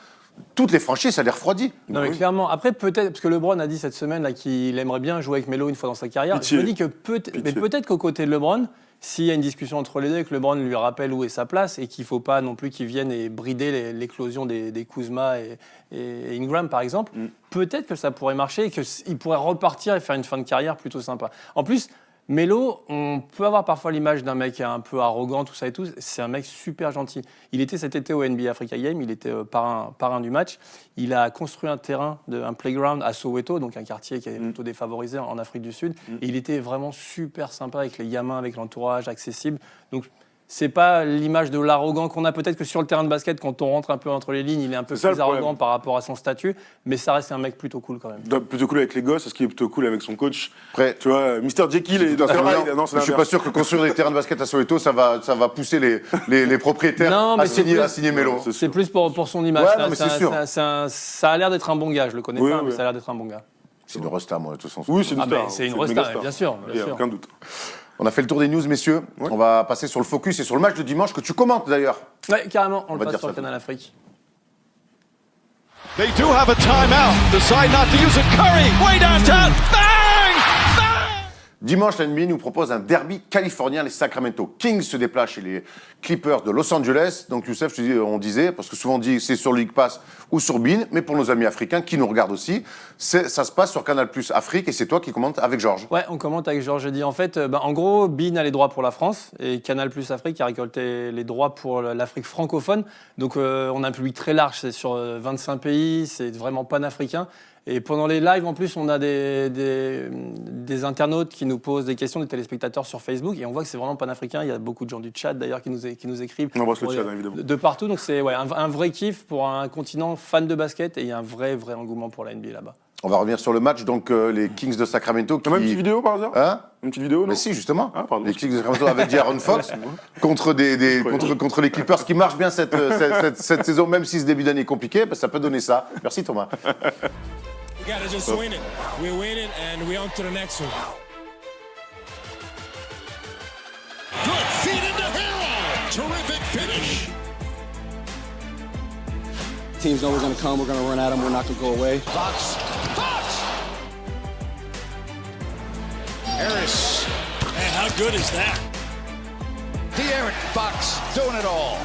Speaker 1: toutes les franchises, ça les refroidit.
Speaker 3: Non, mais clairement. Après, peut-être, parce que LeBron a dit cette semaine là, qu'il aimerait bien jouer avec Melo une fois dans sa carrière.
Speaker 2: Pitié.
Speaker 3: Je me dis que peut-être qu'aux côtés de LeBron, s'il y a une discussion entre les deux, que LeBron lui rappelle où est sa place et qu'il ne faut pas non plus qu'il vienne et brider l'éclosion des Kuzma et Ingram, par exemple, peut-être que ça pourrait marcher et qu'il pourrait repartir et faire une fin de carrière plutôt sympa. En plus, Melo, on peut avoir parfois l'image d'un mec un peu arrogant, tout ça et tout. C'est un mec super gentil. Il était cet été au NBA Africa Game, il était parrain du match. Il a construit un terrain, un playground à Soweto, donc un quartier qui est plutôt défavorisé en Afrique du Sud. Et il était vraiment super sympa avec les gamins, avec l'entourage, accessible. Donc, c'est pas l'image de l'arrogant qu'on a. Peut-être que sur le terrain de basket, quand on rentre un peu entre les lignes, il est un peu plus arrogant par rapport à son statut, mais ça reste un mec plutôt cool quand même.
Speaker 2: Plutôt cool avec les gosses, est-ce qu'il est plutôt cool avec son coach?
Speaker 1: Après,
Speaker 2: tu vois, Mr. Jekyll et Dr. Hyde. Non,
Speaker 1: je suis pas sûr que construire des terrains de basket à Soweto, ça va pousser les propriétaires à signer Melo.
Speaker 3: C'est plus pour son image.
Speaker 1: Ouais, non, mais c'est sûr.
Speaker 3: Ça a l'air d'être un bon gars. Je le connais pas, mais ça a l'air d'être un bon gars.
Speaker 1: C'est une resta, moi, de toute façon.
Speaker 2: Oui, c'est une star.
Speaker 3: C'est une resta, bien sûr.
Speaker 2: Il n'y a aucun doute.
Speaker 1: On a fait le tour des news, messieurs. Ouais. On va passer sur le focus et sur le match de dimanche que tu commentes d'ailleurs.
Speaker 3: Ouais, carrément. On le passe sur le Canal Afrique.
Speaker 4: They do have a timeout. Decide not to use it. Curry, way downtown. Bang! Bang!
Speaker 1: Dimanche, la NBA nous propose un derby californien. Les Sacramento Kings se déplacent chez les Clippers de Los Angeles. Donc, Youssef, on disait, parce que souvent on dit c'est sur League Pass ou sur Bein, mais pour nos amis africains qui nous regardent aussi, ça se passe sur Canal Plus Afrique et c'est toi qui commentes avec Georges.
Speaker 3: Ouais, on commente avec Georges. J'ai dit en fait, en gros, Bein a les droits pour la France et Canal Plus Afrique a récolté les droits pour l'Afrique francophone. Donc, on a un public très large, c'est sur 25 pays, c'est vraiment panafricain. Et pendant les lives, en plus, on a des internautes qui nous posent des questions, des téléspectateurs sur Facebook, et on voit que c'est vraiment panafricain. Il y a beaucoup de gens du chat, d'ailleurs, qui nous écrivent.
Speaker 2: On embrasse le chat, évidemment.
Speaker 3: De partout, donc c'est un vrai kiff pour un continent fan de basket, et il y a un vrai engouement pour la NBA là-bas.
Speaker 1: On va revenir sur le match, donc les Kings de Sacramento.
Speaker 2: T'as même une petite vidéo par hasard?
Speaker 1: Hein?
Speaker 2: Une petite vidéo, non?
Speaker 1: Mais si, justement.
Speaker 2: Ah, pardon.
Speaker 1: Les Kings de Sacramento avec De'Aaron Fox contre les Clippers qui marchent bien cette saison, même si ce début d'année est compliqué, ça peut donner ça. Merci Thomas.
Speaker 5: We gotta just win it. We win it and we on to the next one.
Speaker 4: Good feed into Hero. Terrific finish.
Speaker 6: Teams know we're going to come. We're going to run at them. We're not going to go away.
Speaker 4: Fox. Harris.
Speaker 5: Man, how good is that?
Speaker 4: De'Aaron Fox doing it all.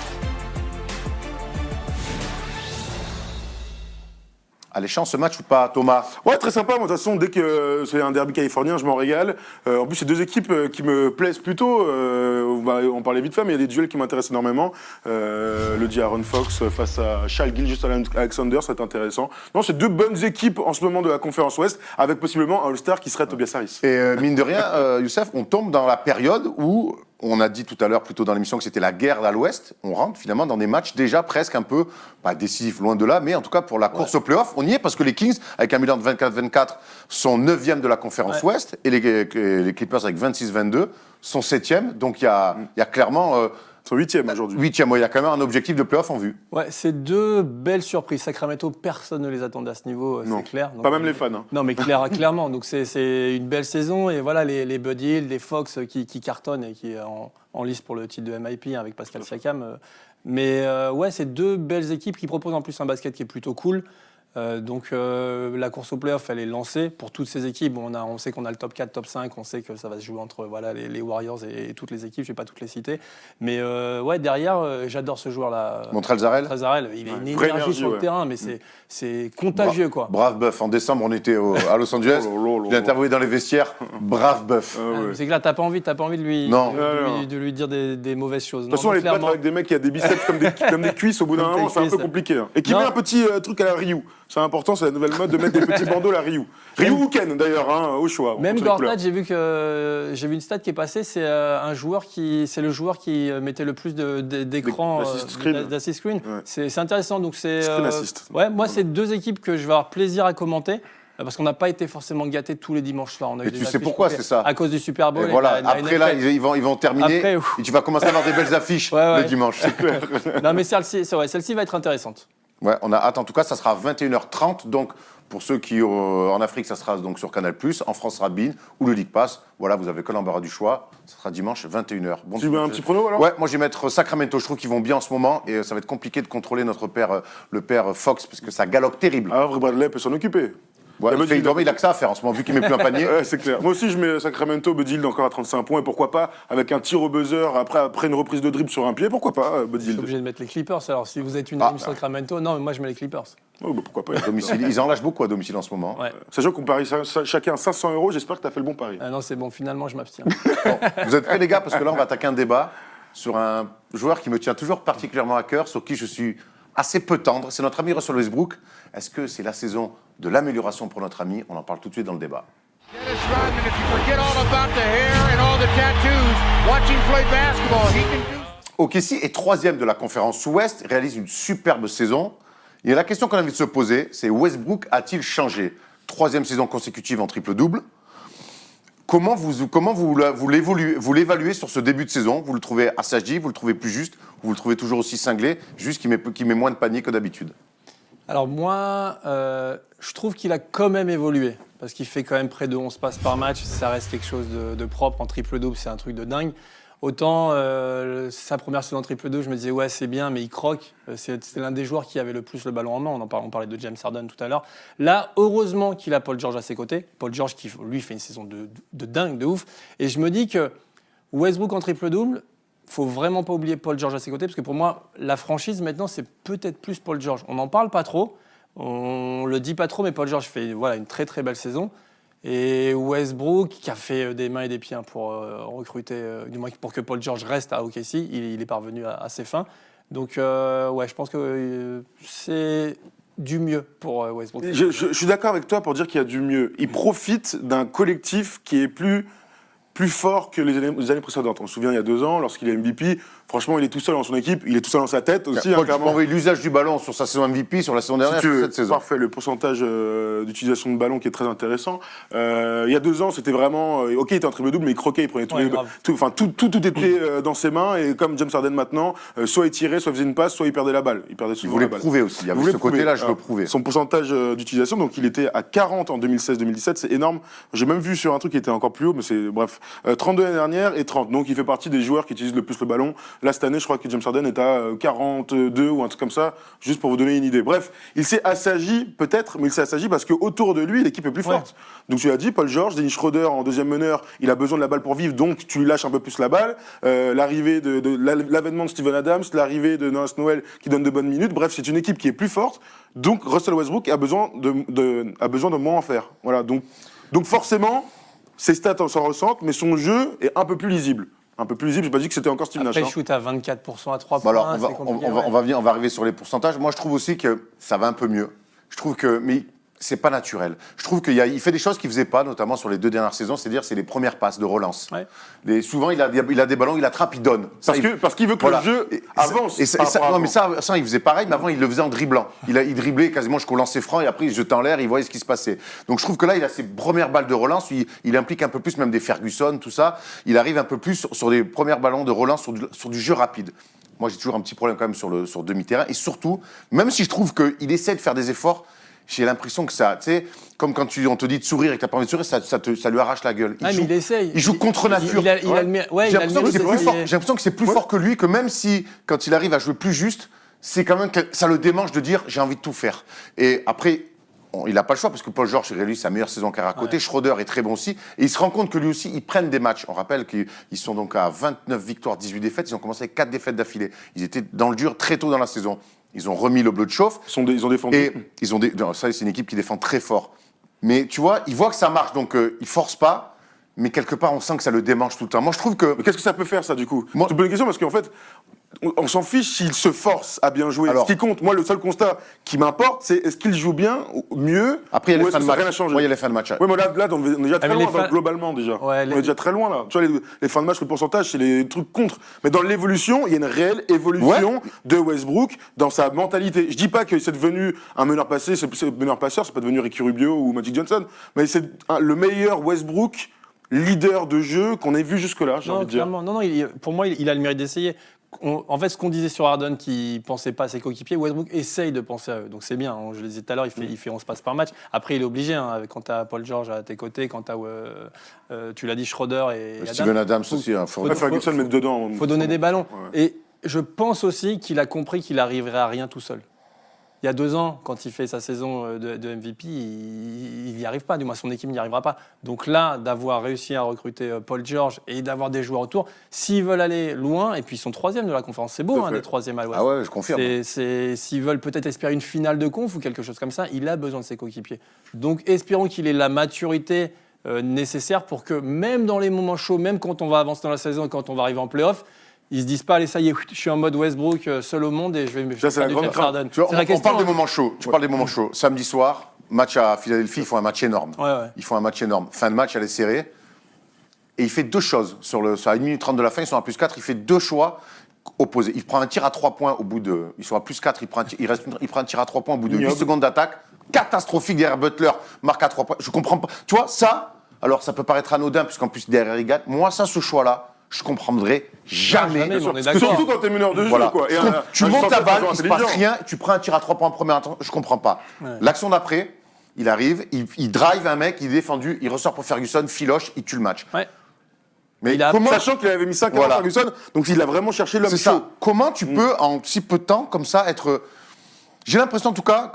Speaker 1: Alléchant ce match ou pas, Thomas?
Speaker 2: Ouais, très sympa. Moi, de toute façon, dès que c'est un derby californien, je m'en régale. En plus, c'est deux équipes qui me plaisent plutôt. On parlait vite fait, mais il y a des duels qui m'intéressent énormément. Le De'Aaron Fox face à Shai Gilgeous-Alexander, ça va être intéressant. Non, c'est deux bonnes équipes en ce moment de la conférence Ouest, avec possiblement un All-Star qui serait Tobias Harris.
Speaker 1: Et mine de rien, Youssef, on tombe dans la période où on a dit tout à l'heure, plutôt dans l'émission, que c'était la guerre à l'Ouest. On rentre finalement dans des matchs déjà presque un peu, pas décisifs, loin de là, mais en tout cas pour la course au play-off, on y est parce que les Kings, avec un bilan de 24-24, sont 9e de la conférence Ouest, et les Clippers avec 26-22 sont 7e. Donc il y a clairement...
Speaker 2: Ils sont 8e aujourd'hui.
Speaker 1: 8e, il y a quand même un objectif de play-off en vue.
Speaker 3: Ouais, c'est deux belles surprises. Sacramento, personne ne les attendait à ce niveau, c'est clair. Donc,
Speaker 2: pas même les fans. Hein.
Speaker 3: Non, mais clairement. Donc c'est une belle saison. Et voilà, les Buddy Hield, les Fox qui cartonnent et qui est en lice pour le titre de MIP avec Pascal Siakam. Mais ouais, c'est deux belles équipes qui proposent en plus un basket qui est plutôt cool. Donc la course au playoff, elle est lancée pour toutes ces équipes. Bon, on sait qu'on a le top 4, top 5, on sait que ça va se jouer entre les Warriors et toutes les équipes, je ne vais pas toutes les citer. Mais derrière, j'adore ce joueur-là.
Speaker 1: Montrezl-Harrell.
Speaker 3: Il a une
Speaker 2: vraie
Speaker 3: énergie sur le terrain, mais c'est contagieux, quoi.
Speaker 1: Brave bœuf. En décembre, on était à Los Angeles. Je l'ai interviewé dans les vestiaires. Brave bœuf.
Speaker 3: C'est que là, t'as pas envie de lui,
Speaker 1: Non.
Speaker 3: de lui dire des mauvaises choses.
Speaker 2: De toute façon, aller te battre avec des mecs qui a des biceps comme des cuisses, au bout d'un moment, c'est un peu compliqué. Hein. Et qui met un petit truc à la Ryu. C'est important, c'est la nouvelle mode de mettre des petits bandeaux à la Ryu. Ryu ou Ken, d'ailleurs, au choix.
Speaker 3: Même Gortat, j'ai vu une stat qui est passée, c'est c'est le joueur qui mettait le plus d'écrans d'assist screen.
Speaker 2: Ouais.
Speaker 3: C'est intéressant. Donc
Speaker 2: Screen assist.
Speaker 3: moi, c'est deux équipes que je vais avoir plaisir à commenter. Parce qu'on n'a pas été forcément gâtés tous les dimanches soirs.
Speaker 1: Et tu sais pourquoi c'est ça?
Speaker 3: À cause du Super Bowl.
Speaker 1: Et voilà. Après là, ils vont terminer.
Speaker 3: Après,
Speaker 1: et tu vas commencer à avoir des belles affiches le dimanche. C'est clair.
Speaker 3: Non, mais celle-ci va être intéressante.
Speaker 1: Ouais, on a hâte. En tout cas, ça sera 21h30. Donc, pour ceux qui en Afrique, ça sera donc sur Canal+. En France, ça sera BeIN ou le League Pass. Voilà, vous avez que l'embarras du choix. Ça sera dimanche 21h. Bon,
Speaker 2: tu veux un petit prono alors?
Speaker 1: Ouais, moi je vais mettre Sacramento. Je trouve qu'ils vont bien en ce moment et ça va être compliqué de contrôler le père Fox parce que ça galope terrible.
Speaker 2: Ah, Bradley peut s'en occuper.
Speaker 1: Ouais, il a que ça à faire en ce moment, vu qu'il met plus un panier.
Speaker 2: Ouais, c'est clair. Moi aussi, je mets Sacramento, Bud Hield encore à 35 points. Et pourquoi pas, avec un tir au buzzer, après une reprise de dribble sur un pied, pourquoi pas, Bud
Speaker 3: Je suis
Speaker 2: Hield.
Speaker 3: obligé de mettre les Clippers. Alors, si vous êtes une équipe Sacramento, non, mais moi, je mets les Clippers.
Speaker 2: Oh, bah, pourquoi pas.
Speaker 1: À domicile, ils en lâchent beaucoup à domicile en ce moment.
Speaker 3: Ouais.
Speaker 2: Sachant qu'on parie chacun 500 €, j'espère que tu as fait le bon pari.
Speaker 3: Ah non, c'est bon, finalement, je m'abstiens.
Speaker 1: Bon, vous êtes prêts, les gars? Parce que là, on va attaquer un débat sur un joueur qui me tient toujours particulièrement à cœur, sur qui je suis assez peu tendre. C'est notre ami Russell Westbrook. Est-ce que c'est la saison de l'amélioration pour notre ami? On en parle tout de suite dans le débat.
Speaker 7: Dennis Rodman, if you forget all about the hair and all the tattoos, watch him play basketball. He can do.
Speaker 1: OKC est 3e de la conférence Ouest, réalise une superbe saison. Et la question qu'on a envie de se poser, c'est Westbrook a-t-il changé? 3e saison consécutive en triple-double. Comment vous l'évaluez sur ce début de saison? Vous le trouvez assagi, vous le trouvez plus juste, vous le trouvez toujours aussi cinglé, juste qu'il met moins de panier que d'habitude?
Speaker 3: Alors moi, je trouve qu'il a quand même évolué, parce qu'il fait quand même près de 11 passes par match, ça reste quelque chose de propre, en triple-double, c'est un truc de dingue. Autant sa première saison en triple-double, je me disais ouais c'est bien, mais il croque, c'est l'un des joueurs qui avait le plus le ballon en main, on parlait de James Harden tout à l'heure. Là, heureusement qu'il a Paul George à ses côtés, Paul George qui lui fait une saison de dingue, de ouf, et je me dis que Westbrook en triple-double, faut vraiment pas oublier Paul George à ses côtés, parce que pour moi, la franchise maintenant, c'est peut-être plus Paul George. On n'en parle pas trop, on le dit pas trop, mais Paul George fait une très très belle saison. Et Westbrook, qui a fait des mains et des pieds pour recruter, du moins pour que Paul George reste à OKC, il est parvenu à ses fins. Donc je pense que c'est du mieux pour Westbrook.
Speaker 2: Je suis d'accord avec toi pour dire qu'il y a du mieux. Il profite d'un collectif qui est plus fort que les années précédentes. On se souvient, il y a 2 ans, lorsqu'il est MVP, franchement, il est tout seul dans son équipe, il est tout seul dans sa tête aussi.
Speaker 1: Paul,
Speaker 2: clairement.
Speaker 1: tu peux envoyer l'usage du ballon sur sa saison MVP, sur la saison dernière, sur cette saison.
Speaker 2: Parfait, le pourcentage d'utilisation de ballon qui est très intéressant. Il y a 2 ans, c'était vraiment... ok, il était en triple-double, mais il croquait, il prenait tout était dans ses mains, et comme James Harden maintenant, soit il tirait, soit il faisait une passe, soit il perdait la balle. Il perdait souvent la balle.
Speaker 1: Prouver aussi, il y avait ce côté-là, je veux prouver.
Speaker 2: Son pourcentage d'utilisation, donc il était à 40 en 2016-2017, c'est énorme. J'ai même vu sur un truc qui était encore plus haut, mais c'est... Bref. 32 l'année dernière et 30. Donc il fait partie des joueurs qui utilisent le plus le ballon. Là, cette année, je crois que James Harden est à 42 ou un truc comme ça, juste pour vous donner une idée. Bref, il s'est assagi peut-être, mais il s'est assagi parce qu'autour de lui, l'équipe est plus forte. Donc tu l'as dit, Paul George, Dennis Schroeder en deuxième meneur, il a besoin de la balle pour vivre, donc tu lui lâches un peu plus la balle. L'arrivée l'avènement de Steven Adams, l'arrivée de Nerlens Noel qui donne de bonnes minutes. Bref, c'est une équipe qui est plus forte. Donc Russell Westbrook a besoin de moins en faire. Voilà. Donc forcément, ses stats s'en ressentent, mais son jeu est un peu plus lisible. Un peu plus lisible, j'ai pas dit que c'était encore Steve Nash.
Speaker 3: Après, il shoot à 24% à 3 points,
Speaker 1: alors,
Speaker 3: c'est compliqué.
Speaker 1: on va arriver sur les pourcentages. Moi, je trouve aussi que ça va un peu mieux. Je trouve que... Mais c'est pas naturel. Je trouve qu'il fait des choses qu'il faisait pas, notamment sur les 2 dernières saisons, c'est-à-dire c'est les premières passes de relance. Ouais. Souvent, il a des ballons, il attrape, il donne.
Speaker 2: Parce qu'il veut que le jeu avance.
Speaker 1: Mais ça, il faisait pareil, mais avant, il le faisait en dribblant. Il driblait quasiment jusqu'au lancer franc et après, il jetait en l'air, il voyait ce qui se passait. Donc, je trouve que là, il a ses premières balles de relance, il implique un peu plus même des Ferguson, tout ça. Il arrive un peu plus sur des premières ballons de relance, sur du jeu rapide. Moi, j'ai toujours un petit problème quand même sur demi-terrain. Et surtout, même si je trouve qu'il essaie de faire des efforts, j'ai l'impression que ça, tu sais, comme quand on te dit de sourire et que t'as pas envie de sourire, ça lui arrache la gueule.
Speaker 3: Mais il essaye.
Speaker 1: Il joue contre nature.
Speaker 3: J'ai
Speaker 1: l'impression que c'est plus fort que lui, que même si, quand il arrive à jouer plus juste, c'est quand même que ça le démange de dire j'ai envie de tout faire. Et après, il n'a pas le choix parce que Paul George réalise sa meilleure saison carrière à côté. Schroeder est très bon aussi. Et il se rend compte que lui aussi, ils prennent des matchs. On rappelle qu'ils sont donc à 29 victoires, 18 défaites. Ils ont commencé avec 4 défaites d'affilée. Ils étaient dans le dur très tôt dans la saison. Ils ont remis le bleu de chauffe.
Speaker 2: Ils ont défendu.
Speaker 1: Et non, ça, c'est une équipe qui défend très fort. Mais tu vois, ils voient que ça marche, donc ils ne forcent pas. Mais quelque part, on sent que ça le démange tout le temps. Moi, je trouve que...
Speaker 2: Mais qu'est-ce que ça peut faire, ça, du coup?
Speaker 1: Moi-
Speaker 2: C'est une bonne question, parce qu'en fait, on s'en fiche s'il se force à bien jouer.
Speaker 1: Alors-
Speaker 2: Ce qui compte, moi, le seul constat qui m'importe, c'est est-ce qu'il joue bien, mieux,
Speaker 1: Après, il y a
Speaker 2: ou
Speaker 1: les
Speaker 2: est-ce
Speaker 1: fins
Speaker 2: que
Speaker 1: de
Speaker 2: ça n'a
Speaker 1: match.
Speaker 2: rien à changer?
Speaker 1: Oui, il y a les fins de match.
Speaker 2: Ouais, mais là, on est déjà très
Speaker 3: mais les
Speaker 2: loin,
Speaker 3: fins-
Speaker 2: globalement, déjà.
Speaker 3: Ouais,
Speaker 2: On est déjà très loin, là. Tu vois, les fins de match, le pourcentage, c'est les trucs contre. Mais dans l'évolution, il y a une réelle évolution de Westbrook dans sa mentalité. Je dis pas que c'est devenu un meneur passeur, c'est pas devenu Ricky Rubio ou Magic Johnson, mais c'est le meilleur Westbrook leader de jeu qu'on ait vu jusque-là, j'ai
Speaker 3: Non,
Speaker 2: envie de dire.
Speaker 3: clairement. Non, pour moi, il a le mérite d'essayer. En fait, ce qu'on disait sur Harden qui pensait pas à ses coéquipiers, Westbrook essaye de penser à eux. Donc c'est bien. Je le disais tout à l'heure, il fait 11 passes par match. Après, il est obligé. Quand tu as Paul George à tes côtés, quand tu as, tu l'as dit, Schroeder et
Speaker 1: Steven Adams aussi.
Speaker 2: Ferguson met dedans.
Speaker 3: Il faut donner des ballons.
Speaker 2: Ouais.
Speaker 3: Et je pense aussi qu'il a compris qu'il n'arriverait à rien tout seul. Il y a 2 ans, quand il fait sa saison de MVP, il n'y arrive pas, du moins son équipe n'y arrivera pas. Donc là, d'avoir réussi à recruter Paul George et d'avoir des joueurs autour, s'ils veulent aller loin, et puis ils sont 3e de la conférence, c'est beau,
Speaker 2: Tout à fait.
Speaker 3: d'être 3e à l'Ouest.
Speaker 1: Ah ouais, je confirme.
Speaker 3: S'ils veulent peut-être espérer une finale de conf ou quelque chose comme ça, il a besoin de ses coéquipiers. Donc espérons qu'il ait la maturité nécessaire pour que même dans les moments chauds, même quand on va avancer dans la saison et quand on va arriver en play-off, ils se disent pas, allez, ça y est, je suis en mode Westbrook, seul au monde et je vais me
Speaker 2: Ça, c'est la
Speaker 3: faire du
Speaker 2: grande
Speaker 3: James
Speaker 2: crainte.
Speaker 3: Harden.
Speaker 1: Tu vois,
Speaker 3: C'est la
Speaker 1: on
Speaker 3: question,
Speaker 1: parle des
Speaker 3: hein.
Speaker 1: moments chauds. Tu parles des moments chauds. Samedi soir, match à Philadelphie, ils font un match énorme.
Speaker 3: Ouais.
Speaker 1: Ils font un match énorme. Fin de match, elle est serrée. Et il fait 2 choses. Sur la 1 minute 30 de la fin, ils sont à +4. Il fait 2 choix opposés. Il prend un tir à 3 points au bout de... Ils sont à +4. Il prend un tir à 3 points au bout de 8 secondes d'attaque. Catastrophique derrière Butler. Marque à 3 points. Je comprends pas. Tu vois, ça, alors ça peut paraître anodin, puisqu'en plus derrière, il gagne. Moi, ça, ce choix-là, je comprendrai jamais.
Speaker 3: Jamais, mais on est
Speaker 2: Parce que
Speaker 3: d'accord.
Speaker 2: surtout quand t'es meneur de jeu,
Speaker 1: Voilà.
Speaker 2: quoi. Et
Speaker 1: Tu
Speaker 2: un
Speaker 1: montes ta
Speaker 2: centre
Speaker 1: balle, il se passe
Speaker 2: intelligent.
Speaker 1: rien, tu prends un tir à 3 points en première intention, je comprends pas. L'action d'après, il arrive, il drive un mec, il est défendu, il ressort pour Ferguson, filoche, il tue le match.
Speaker 3: Ouais.
Speaker 1: Mais
Speaker 3: Il a-
Speaker 1: comment,
Speaker 2: Sachant qu'il avait mis 5 ans
Speaker 1: Voilà.
Speaker 2: Ferguson, donc il a vraiment cherché l'homme
Speaker 1: c'est
Speaker 2: chaud.
Speaker 1: ça. Comment tu peux, en si peu de temps, comme ça, être... J'ai l'impression, en tout cas,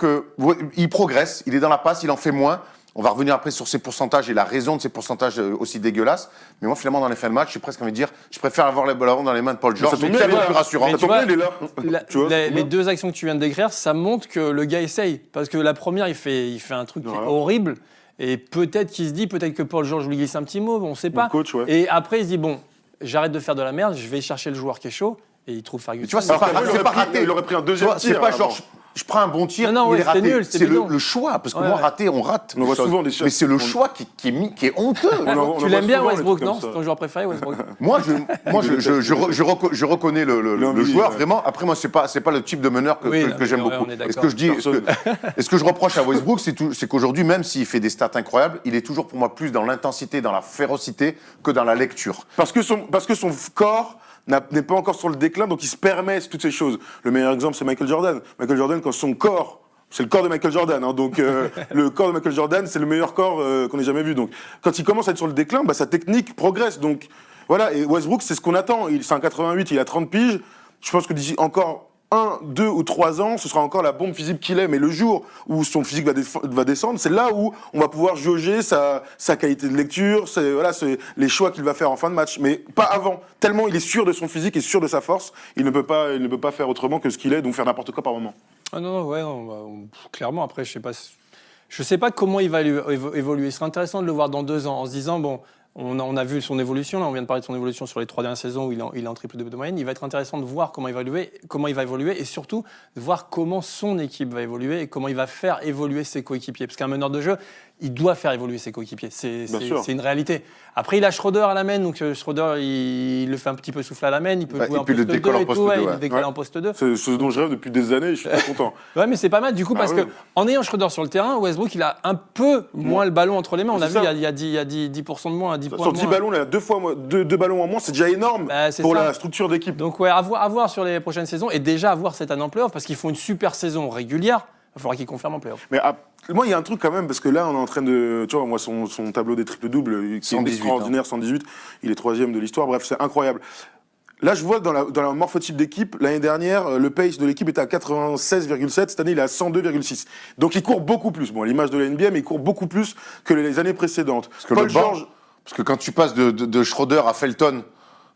Speaker 1: qu'il progresse, il est dans la passe, il en fait moins. On va revenir après sur ses pourcentages et la raison de ces pourcentages aussi dégueulasses. Mais moi, finalement, dans les fins de match, j'ai presque envie de dire, je préfère avoir le ballon dans les mains de Paul George.
Speaker 2: ça tombe
Speaker 1: C'est
Speaker 2: bien,
Speaker 1: tellement
Speaker 2: il est
Speaker 1: plus
Speaker 2: là.
Speaker 1: rassurant.
Speaker 3: Mais
Speaker 2: Ça
Speaker 3: tu
Speaker 2: tombe
Speaker 3: vois,
Speaker 2: bien, il est là. Tu vois,
Speaker 3: les
Speaker 2: bien.
Speaker 3: 2 actions que tu viens de décrire, ça montre que le gars essaye. Parce que la première, il fait un truc qui est
Speaker 2: Voilà.
Speaker 3: horrible. Et peut-être qu'il se dit, peut-être que Paul George lui glisse un petit mot, on ne sait pas.
Speaker 2: Le coach, ouais.
Speaker 3: Et après, il se dit, bon, j'arrête de faire de la merde, je vais chercher le joueur qui est chaud. Et il trouve Ferguson.
Speaker 1: Mais tu vois, c'est
Speaker 2: Alors
Speaker 1: pas,
Speaker 2: qu'avant,
Speaker 1: c'est pas raté.
Speaker 2: il aurait pris un
Speaker 1: Tu
Speaker 2: deuxième
Speaker 1: vois, c'est
Speaker 2: tir.
Speaker 1: pas
Speaker 2: avant.
Speaker 1: genre, je prends un bon tir,
Speaker 3: Non,
Speaker 1: il
Speaker 3: ouais,
Speaker 1: est raté.
Speaker 3: c'était nul, c'était
Speaker 1: C'est
Speaker 3: bidon.
Speaker 1: le choix, parce que
Speaker 3: Ouais,
Speaker 1: moi,
Speaker 3: ouais.
Speaker 1: raté, on rate.
Speaker 2: On voit
Speaker 1: des choses.
Speaker 2: souvent des
Speaker 1: Mais c'est le
Speaker 2: choses.
Speaker 1: choix qui est honteux.
Speaker 2: On en
Speaker 3: Tu
Speaker 2: voit
Speaker 3: l'aimes bien,
Speaker 2: souvent, les
Speaker 3: Westbrook,
Speaker 2: trucs
Speaker 3: non
Speaker 2: comme ça.
Speaker 3: C'est ton joueur préféré, Westbrook
Speaker 1: Moi, je reconnais le
Speaker 2: L'envie,
Speaker 1: joueur,
Speaker 2: ouais.
Speaker 1: vraiment. Après, moi, c'est pas le type de meneur que,
Speaker 3: Oui,
Speaker 1: que-
Speaker 3: non,
Speaker 1: que j'aime
Speaker 3: mais ouais,
Speaker 1: beaucoup.
Speaker 3: on est
Speaker 1: Et ce
Speaker 3: d'accord.
Speaker 1: que je dis,
Speaker 2: Personne.
Speaker 1: et ce que je reproche à Westbrook, c'est qu'aujourd'hui, même s'il fait des stats incroyables, il est toujours pour moi plus dans l'intensité, dans la férocité que dans la lecture.
Speaker 2: Parce que son corps n'est pas encore sur le déclin, donc il se permet toutes ces choses. Le meilleur exemple, c'est Michael Jordan. Michael Jordan, quand son corps, c'est le corps de Michael Jordan, hein, donc le corps de Michael Jordan, c'est le meilleur corps qu'on ait jamais vu. Donc quand il commence à être sur le déclin, bah, sa technique progresse. Donc voilà, et Westbrook, c'est ce qu'on attend. C'est un 88, il a 30 piges. Je pense que d'ici encore 1, 2 ou 3 ans, ce sera encore la bombe physique qu'il est. Mais le jour où son physique va descendre, c'est là où on va pouvoir jauger sa qualité de lecture, c'est les choix qu'il va faire en fin de match. Mais pas avant. Tellement il est sûr de son physique et sûr de sa force, il ne peut pas faire autrement que ce qu'il est, donc faire n'importe quoi par moment.
Speaker 3: Ah non, ouais, clairement. Après, je sais pas comment il va évoluer. Ce serait intéressant de le voir dans 2 ans, en se disant, bon, on a vu son évolution, là, on vient de parler de son évolution sur les 3 dernières saisons où il est en triple double de moyenne. Il va être intéressant de voir comment il va évoluer et surtout de voir comment son équipe va évoluer et comment il va faire évoluer ses coéquipiers. Parce qu'un meneur de jeu, il doit faire évoluer ses coéquipiers. C'est une réalité. Après, il a Schroeder à la main, donc Schroeder, il le fait un petit peu souffler à la main, il peut
Speaker 1: Ouais,
Speaker 3: jouer
Speaker 1: et
Speaker 3: en
Speaker 1: puis
Speaker 3: poste
Speaker 1: le
Speaker 3: 2
Speaker 1: décolle en
Speaker 3: et
Speaker 1: poste
Speaker 3: tout,
Speaker 1: 2,
Speaker 3: il
Speaker 1: ouais.
Speaker 3: le décolle en poste 2.
Speaker 2: C'est ce dont je rêve depuis des années et je suis très content.
Speaker 3: Ouais, mais c'est pas mal du coup parce
Speaker 2: ouais.
Speaker 3: que en ayant Schroeder sur le terrain, Westbrook il a un peu moins le ballon entre les mains. On a
Speaker 2: C'est
Speaker 3: vu
Speaker 2: ça.
Speaker 3: il y a 10% de moins, 10 points
Speaker 2: Sur
Speaker 3: de
Speaker 2: 10
Speaker 3: moins.
Speaker 2: ballons, il a 2 ballons en moins, c'est déjà énorme
Speaker 3: Bah, c'est
Speaker 2: pour
Speaker 3: ça.
Speaker 2: la structure d'équipe.
Speaker 3: Donc ouais, à voir sur les prochaines saisons et déjà à voir cette année en playoff parce qu'ils font une super saison régulière. Il va falloir qu'ils confirment en playoff.
Speaker 2: Mais moi, il y a un truc quand même, parce que là, on est en train de. Tu vois, moi, son tableau des triples-doubles, qui est
Speaker 1: 118,
Speaker 2: extraordinaire, 118, il est 3e de l'histoire, bref, c'est incroyable. Là, je vois dans la morphotype d'équipe, l'année dernière, le pace de l'équipe était à 96,7. Cette année, il est à 102,6. Donc, il court beaucoup plus. Bon, à l'image de la NBA, mais il court beaucoup plus que les années précédentes.
Speaker 1: Parce que quand tu passes de Schroeder à Felton,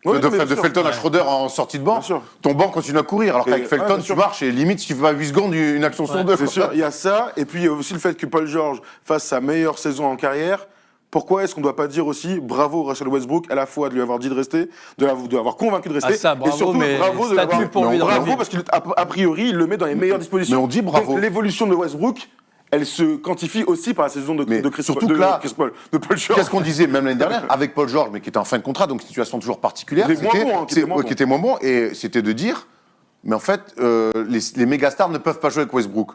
Speaker 1: de Felton à Schroeder en sortie de banc, ton banc continue à courir. Alors qu'avec Felton, tu marches et limite, si tu vas à 8 secondes, une action sur deux.
Speaker 2: C'est sûr, il y a ça. Et puis, il y a aussi le fait que Paul George fasse sa meilleure saison en carrière. Pourquoi est-ce qu'on ne doit pas dire aussi bravo Russell Westbrook, à la fois de lui avoir dit de rester, de l'avoir convaincu de rester,
Speaker 3: ça, bravo,
Speaker 2: et surtout
Speaker 3: mais
Speaker 2: bravo de l'avoir
Speaker 3: bravo
Speaker 2: parce qu'a priori il le met dans les meilleures dispositions.
Speaker 1: Mais on dit bravo.
Speaker 2: Donc, l'évolution de Westbrook, elle se quantifie aussi par la saison de Chris Paul, de Paul George.
Speaker 1: Qu'est-ce qu'on disait même l'année dernière avec Paul George, mais qui était en fin de contrat, donc situation toujours particulière.
Speaker 2: Qui était
Speaker 1: moins bon, et c'était de dire, mais en fait, les mégastars ne peuvent pas jouer avec Westbrook.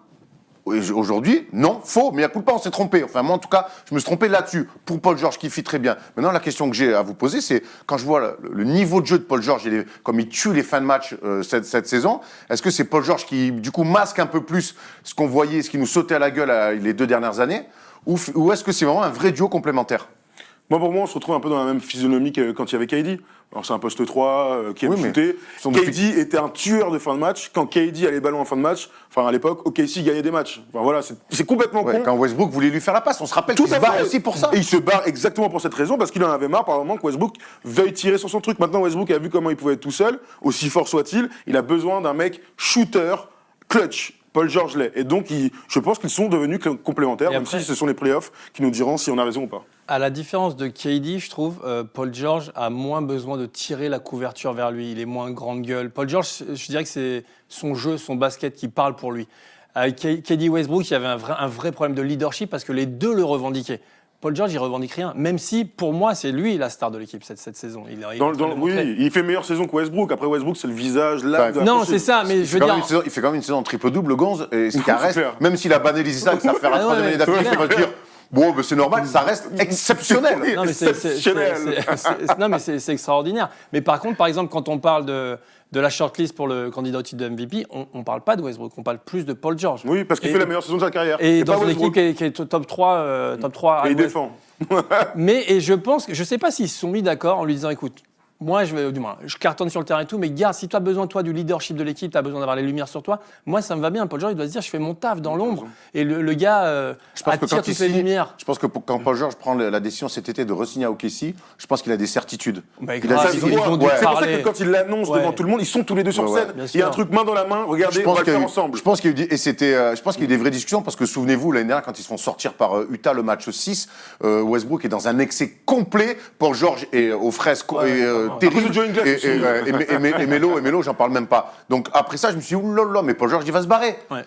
Speaker 1: Aujourd'hui, non, faux, mais à coup de pas, on s'est trompé. Enfin, moi, en tout cas, je me suis trompé là-dessus. Pour Paul George, qui fit très bien. Maintenant, la question que j'ai à vous poser, c'est quand je vois le niveau de jeu de Paul George, comme il tue les fins de match cette saison, est-ce que c'est Paul George qui, du coup, masque un peu plus ce qu'on voyait, ce qui nous sautait à la gueule les 2 dernières années, ou est-ce que c'est vraiment un vrai duo complémentaire?
Speaker 2: Pour moi, on se retrouve un peu dans la même physionomie que quand il y avait KD. Alors, c'est un poste 3 qui aime shooter. KD était un tueur de fin de match. Quand KD a les ballons en fin de match, à l'époque, OKC gagnait des matchs. Enfin, voilà, c'est complètement con.
Speaker 1: Quand Westbrook voulait lui faire la passe, on se rappelle qu'il se barre aussi pour ça.
Speaker 2: Et il se barre exactement pour cette raison, parce qu'il en avait marre par moment que Westbrook veuille tirer sur son truc. Maintenant, Westbrook a vu comment il pouvait être tout seul, aussi fort soit-il. Il a besoin d'un mec shooter, clutch. Paul George l'est. Et donc, je pense qu'ils sont devenus complémentaires, même si ce sont les playoffs qui nous diront si on a raison ou pas.
Speaker 3: À la différence de KD, je trouve, Paul George a moins besoin de tirer la couverture vers lui. Il est moins grande gueule. Paul George, je dirais que c'est son jeu, son basket qui parle pour lui. Avec KD Westbrook, il y avait un vrai problème de leadership parce que les deux le revendiquaient. Paul George, il revendique rien, même si, pour moi, c'est lui la star de l'équipe cette saison.
Speaker 2: Oui, il fait meilleure saison que Westbrook. Après, Westbrook, c'est le visage, l'âme de la
Speaker 3: Non, c'est ça, mais je veux dire...
Speaker 1: Il fait quand même une saison triple-double, Gonze, et ce qui reste, même s'il a banalisé ça, que ça fait la 3e année d'affilée, ça va dire... Bon, c'est normal, ça reste exceptionnel.
Speaker 3: Non, mais c'est extraordinaire. Mais par contre, par exemple, quand on parle de la shortlist pour le candidat au titre de MVP, on ne parle pas de Westbrook, on parle plus de Paul George.
Speaker 2: Oui, parce qu'il fait la meilleure saison de sa carrière.
Speaker 3: Et dans une équipe qui est top 3.
Speaker 2: Et il défend.
Speaker 3: Mais je pense que, je ne sais pas s'ils se sont mis d'accord en lui disant, écoute, moi, je cartonne sur le terrain et tout, mais gars, si tu as besoin, toi, du leadership de l'équipe, tu as besoin d'avoir les lumières sur toi, moi, ça me va bien. Paul George, il doit se dire, je fais mon taf dans l'ombre. Et le gars attire toutes les lumières.
Speaker 1: Je pense que quand Paul George prend la décision cet été de re-signer à OKC, je pense qu'il a des certitudes.
Speaker 2: C'est pour ça que quand il l'annonce devant tout le monde, ils sont tous les deux sur scène. Il y a un truc main dans la main, regardez, on va le faire ensemble.
Speaker 1: Je pense qu'il y a eu des vraies discussions, parce que souvenez-vous, l'année dernière, quand ils se font sortir par Utah le match 6, Westbrook est dans un excès complet. Paul George est aux fraises terribles. Et Melo, j'en parle même pas. Donc après ça, je me suis dit, oulala, mais Paul George, il va se barrer. Ouais.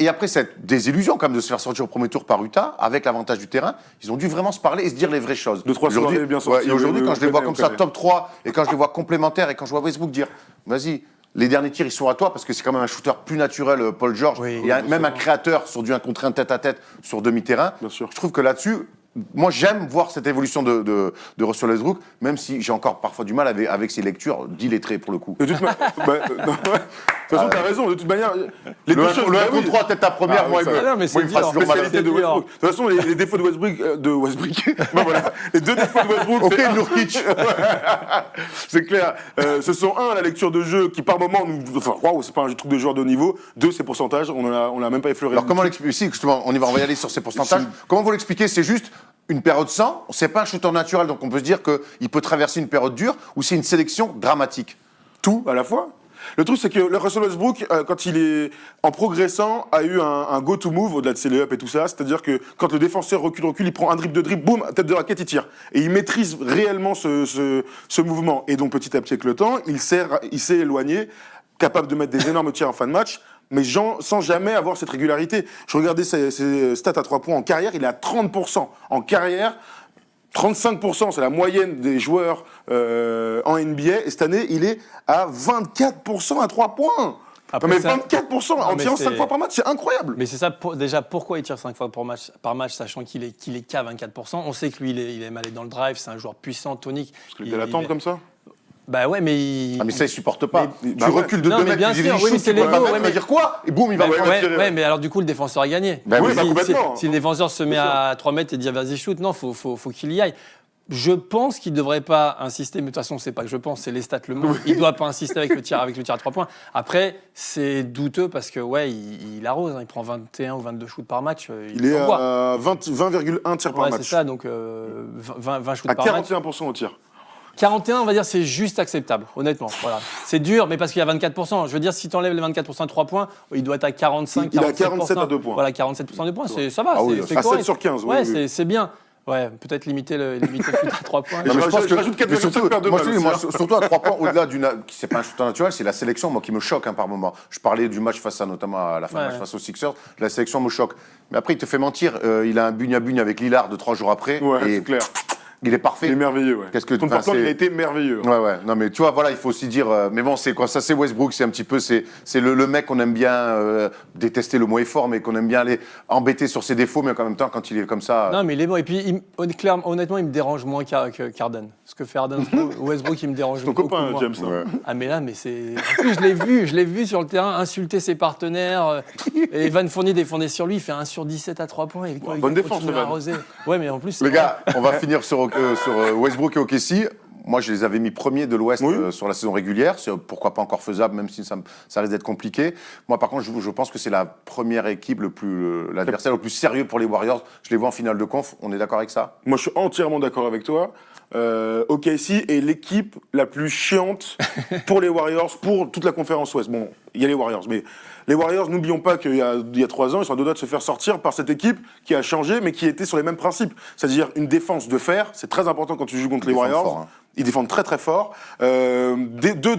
Speaker 1: Et après cette désillusion, quand même, de se faire sortir au premier tour par Utah, avec l'avantage du terrain, ils ont dû vraiment se parler et se dire les vraies choses.
Speaker 2: 2-3 soirées bien sorties.
Speaker 1: Et aujourd'hui, quand je les vois comme ça, top 3, et quand je les vois complémentaires, et quand je vois Westbrook dire, vas-y, les derniers tirs, ils sont à toi, parce que c'est quand même un shooter plus naturel, Paul George. Oui, et même un créateur sur du 1 contre 1 tête-à-tête sur demi-terrain. Je trouve que là-dessus, moi, j'aime voir cette évolution de Russell Westbrook, même si j'ai encore parfois du mal avec ses lectures d'illettrés, pour le coup.
Speaker 2: De toute façon, t'as raison. De toute manière,
Speaker 1: le 1 contre 3, tête à première, moi, il me fasse toujours mal.
Speaker 2: De toute façon, les défauts de Westbrook, voilà. Les 2 défauts de Westbrook,
Speaker 1: ok, Nurkic.
Speaker 2: C'est clair. Ce sont la lecture de jeu qui, par moment, waouh, c'est pas un truc de joueur de haut niveau. 2, ses pourcentages, on l'a même pas effleuré.
Speaker 1: Alors, comment l'expliquer? Si, justement, on va y aller sur ces pourcentages. Comment vous l'expliquez? C'est juste une période sans, c'est pas un shooter naturel, donc on peut se dire qu'il peut traverser une période dure, ou c'est une sélection dramatique?
Speaker 2: Tout à la fois. Le truc, c'est que le Russell Westbrook, quand il est en progressant, a eu un go-to-move au-delà de ses lay-ups et tout ça. C'est-à-dire que quand le défenseur recule, il prend un dribble de dribble, boum, tête de raquette, il tire. Et il maîtrise réellement ce mouvement. Et donc, petit à petit, avec le temps, il s'est éloigné, capable de mettre des énormes tirs en fin de match, mais sans jamais avoir cette régularité. Je regardais ses stats à 3 points en carrière, il est à 30%. En carrière, 35%, c'est la moyenne des joueurs en NBA. Et cette année, il est à 24% à 3 points. Après, mais 24% en tirant 5 fois par match, c'est incroyable.
Speaker 3: Mais c'est ça, déjà, pourquoi il tire 5 fois par match, sachant qu'il est qu'à 24%. On sait que lui, il aime aller dans le drive, c'est un joueur puissant, tonique.
Speaker 2: Parce qu'il l'attendre comme ça.
Speaker 3: Bah ouais, mais
Speaker 1: mais ça, il supporte pas. Tu recules de 2 mètres,
Speaker 3: bien
Speaker 1: tu
Speaker 3: sûr, oui, mais c'est l'ego.
Speaker 1: Tu vas dire quoi? Et boum, il va
Speaker 3: ouais, mais alors du coup, le défenseur a gagné.
Speaker 2: Complètement.
Speaker 3: Si le défenseur se met à 3 mètres et dit vas-y shoot, non, faut qu'il y aille. Je pense qu'il ne devrait pas insister, mais de toute façon, c'est pas que je pense, c'est les stats le montrent. Il ne doit pas insister avec le tir à 3 points. Après, c'est douteux parce que, ouais, il arrose. Hein, il prend 21 ou 22 shoots par match.
Speaker 2: Il est à 20,1 tirs par match.
Speaker 3: C'est ça, donc 20 shoots
Speaker 2: à
Speaker 3: par match.
Speaker 2: 41% au tir.
Speaker 3: 41, on va dire, c'est juste acceptable, honnêtement. Voilà. C'est dur, mais parce qu'il y a 24%. Je veux dire, si tu enlèves les 24% à 3 points, il doit être à 45, 47%.
Speaker 2: Il a 47 à 2 points.
Speaker 3: Voilà, 47% de points, ça va.
Speaker 1: Ah oui,
Speaker 3: c'est
Speaker 2: à
Speaker 3: correct.
Speaker 2: 7 sur 15.
Speaker 3: Ouais,
Speaker 2: oui.
Speaker 3: c'est bien. Ouais, peut-être limiter le shoot à 3 points.
Speaker 1: Non, mais je pense
Speaker 2: je
Speaker 1: que
Speaker 2: rajoute 4,5
Speaker 1: surtout,
Speaker 2: paires de
Speaker 1: moi,
Speaker 2: balles
Speaker 1: je te dis,
Speaker 2: aussi,
Speaker 1: surtout à 3 points, au-delà c'est pas un shooter naturel, c'est la sélection moi qui me choque par moment. Je parlais du match face à notamment à la fin du match face aux Sixers, la sélection me choque. Mais après il te fait mentir, il a un bugne à bugne avec Lillard de 3 jours après.
Speaker 2: Ouais,
Speaker 1: et
Speaker 2: c'est clair.
Speaker 1: Il est parfait.
Speaker 2: Il est merveilleux, ouais.
Speaker 1: Contre
Speaker 2: Portland, il a été merveilleux.
Speaker 1: Ouais. Non, mais tu vois, voilà, il faut aussi dire. Mais bon, c'est quoi ça? C'est Westbrook, c'est un petit peu. C'est le mec qu'on aime bien détester, le mot est fort, mais qu'on aime bien aller embêter sur ses défauts, mais en même temps, quand il est comme ça.
Speaker 3: Non, mais il est bon. Et puis, clairement, honnêtement, il me dérange moins que Harden. Ce que fait Harden, Westbrook, il me dérange
Speaker 2: Ton
Speaker 3: beaucoup
Speaker 2: copain,
Speaker 3: moins.
Speaker 2: James.
Speaker 1: Ouais.
Speaker 3: Ah, mais là, c'est. En plus, je l'ai vu sur le terrain insulter ses partenaires. Et Evan Fournier défendait sur lui, il fait 1 sur 17 à 3 points.
Speaker 2: Bonne défense,
Speaker 3: Evan.
Speaker 2: Evan.
Speaker 3: Ouais, mais en plus.
Speaker 1: Les gars, on va finir sur Westbrook et OKC. Moi, je les avais mis premiers de l'Ouest sur la saison régulière. C'est pourquoi pas encore faisable, même si ça risque d'être compliqué. Moi, par contre, je pense que c'est la première équipe l'adversaire le plus sérieux pour les Warriors. Je les vois en finale de conf. On est d'accord avec ça?
Speaker 2: Moi, je suis entièrement d'accord avec toi. OKC est l'équipe la plus chiante pour les Warriors, pour toute la conférence Ouest. Bon, il y a les Warriors, mais les Warriors, n'oublions pas qu'il y a 3 ans, ils sont à 2 doigts de se faire sortir par cette équipe qui a changé, mais qui était sur les mêmes principes. C'est-à-dire une défense de fer, c'est très important quand tu joues contre les Warriors.
Speaker 1: Fort, hein.
Speaker 2: Ils défendent très très fort. 2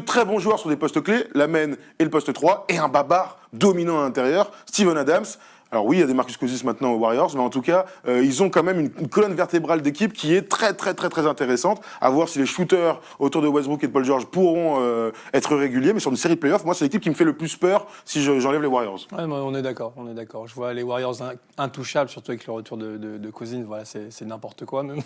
Speaker 2: très bons joueurs sur des postes clés, Lamenne et le poste 3, et un barbare dominant à l'intérieur, Steven Adams. Alors oui, il y a des Marcus Cousins maintenant aux Warriors, mais en tout cas, ils ont quand même une colonne vertébrale d'équipe qui est très très très très intéressante. À voir si les shooters autour de Westbrook et de Paul George pourront être réguliers. Mais sur une série de playoffs, moi, c'est l'équipe qui me fait le plus peur si j'enlève les Warriors.
Speaker 3: Ouais, on est d'accord. Je vois les Warriors intouchables, surtout avec le retour de Cousins. Voilà, c'est n'importe quoi même.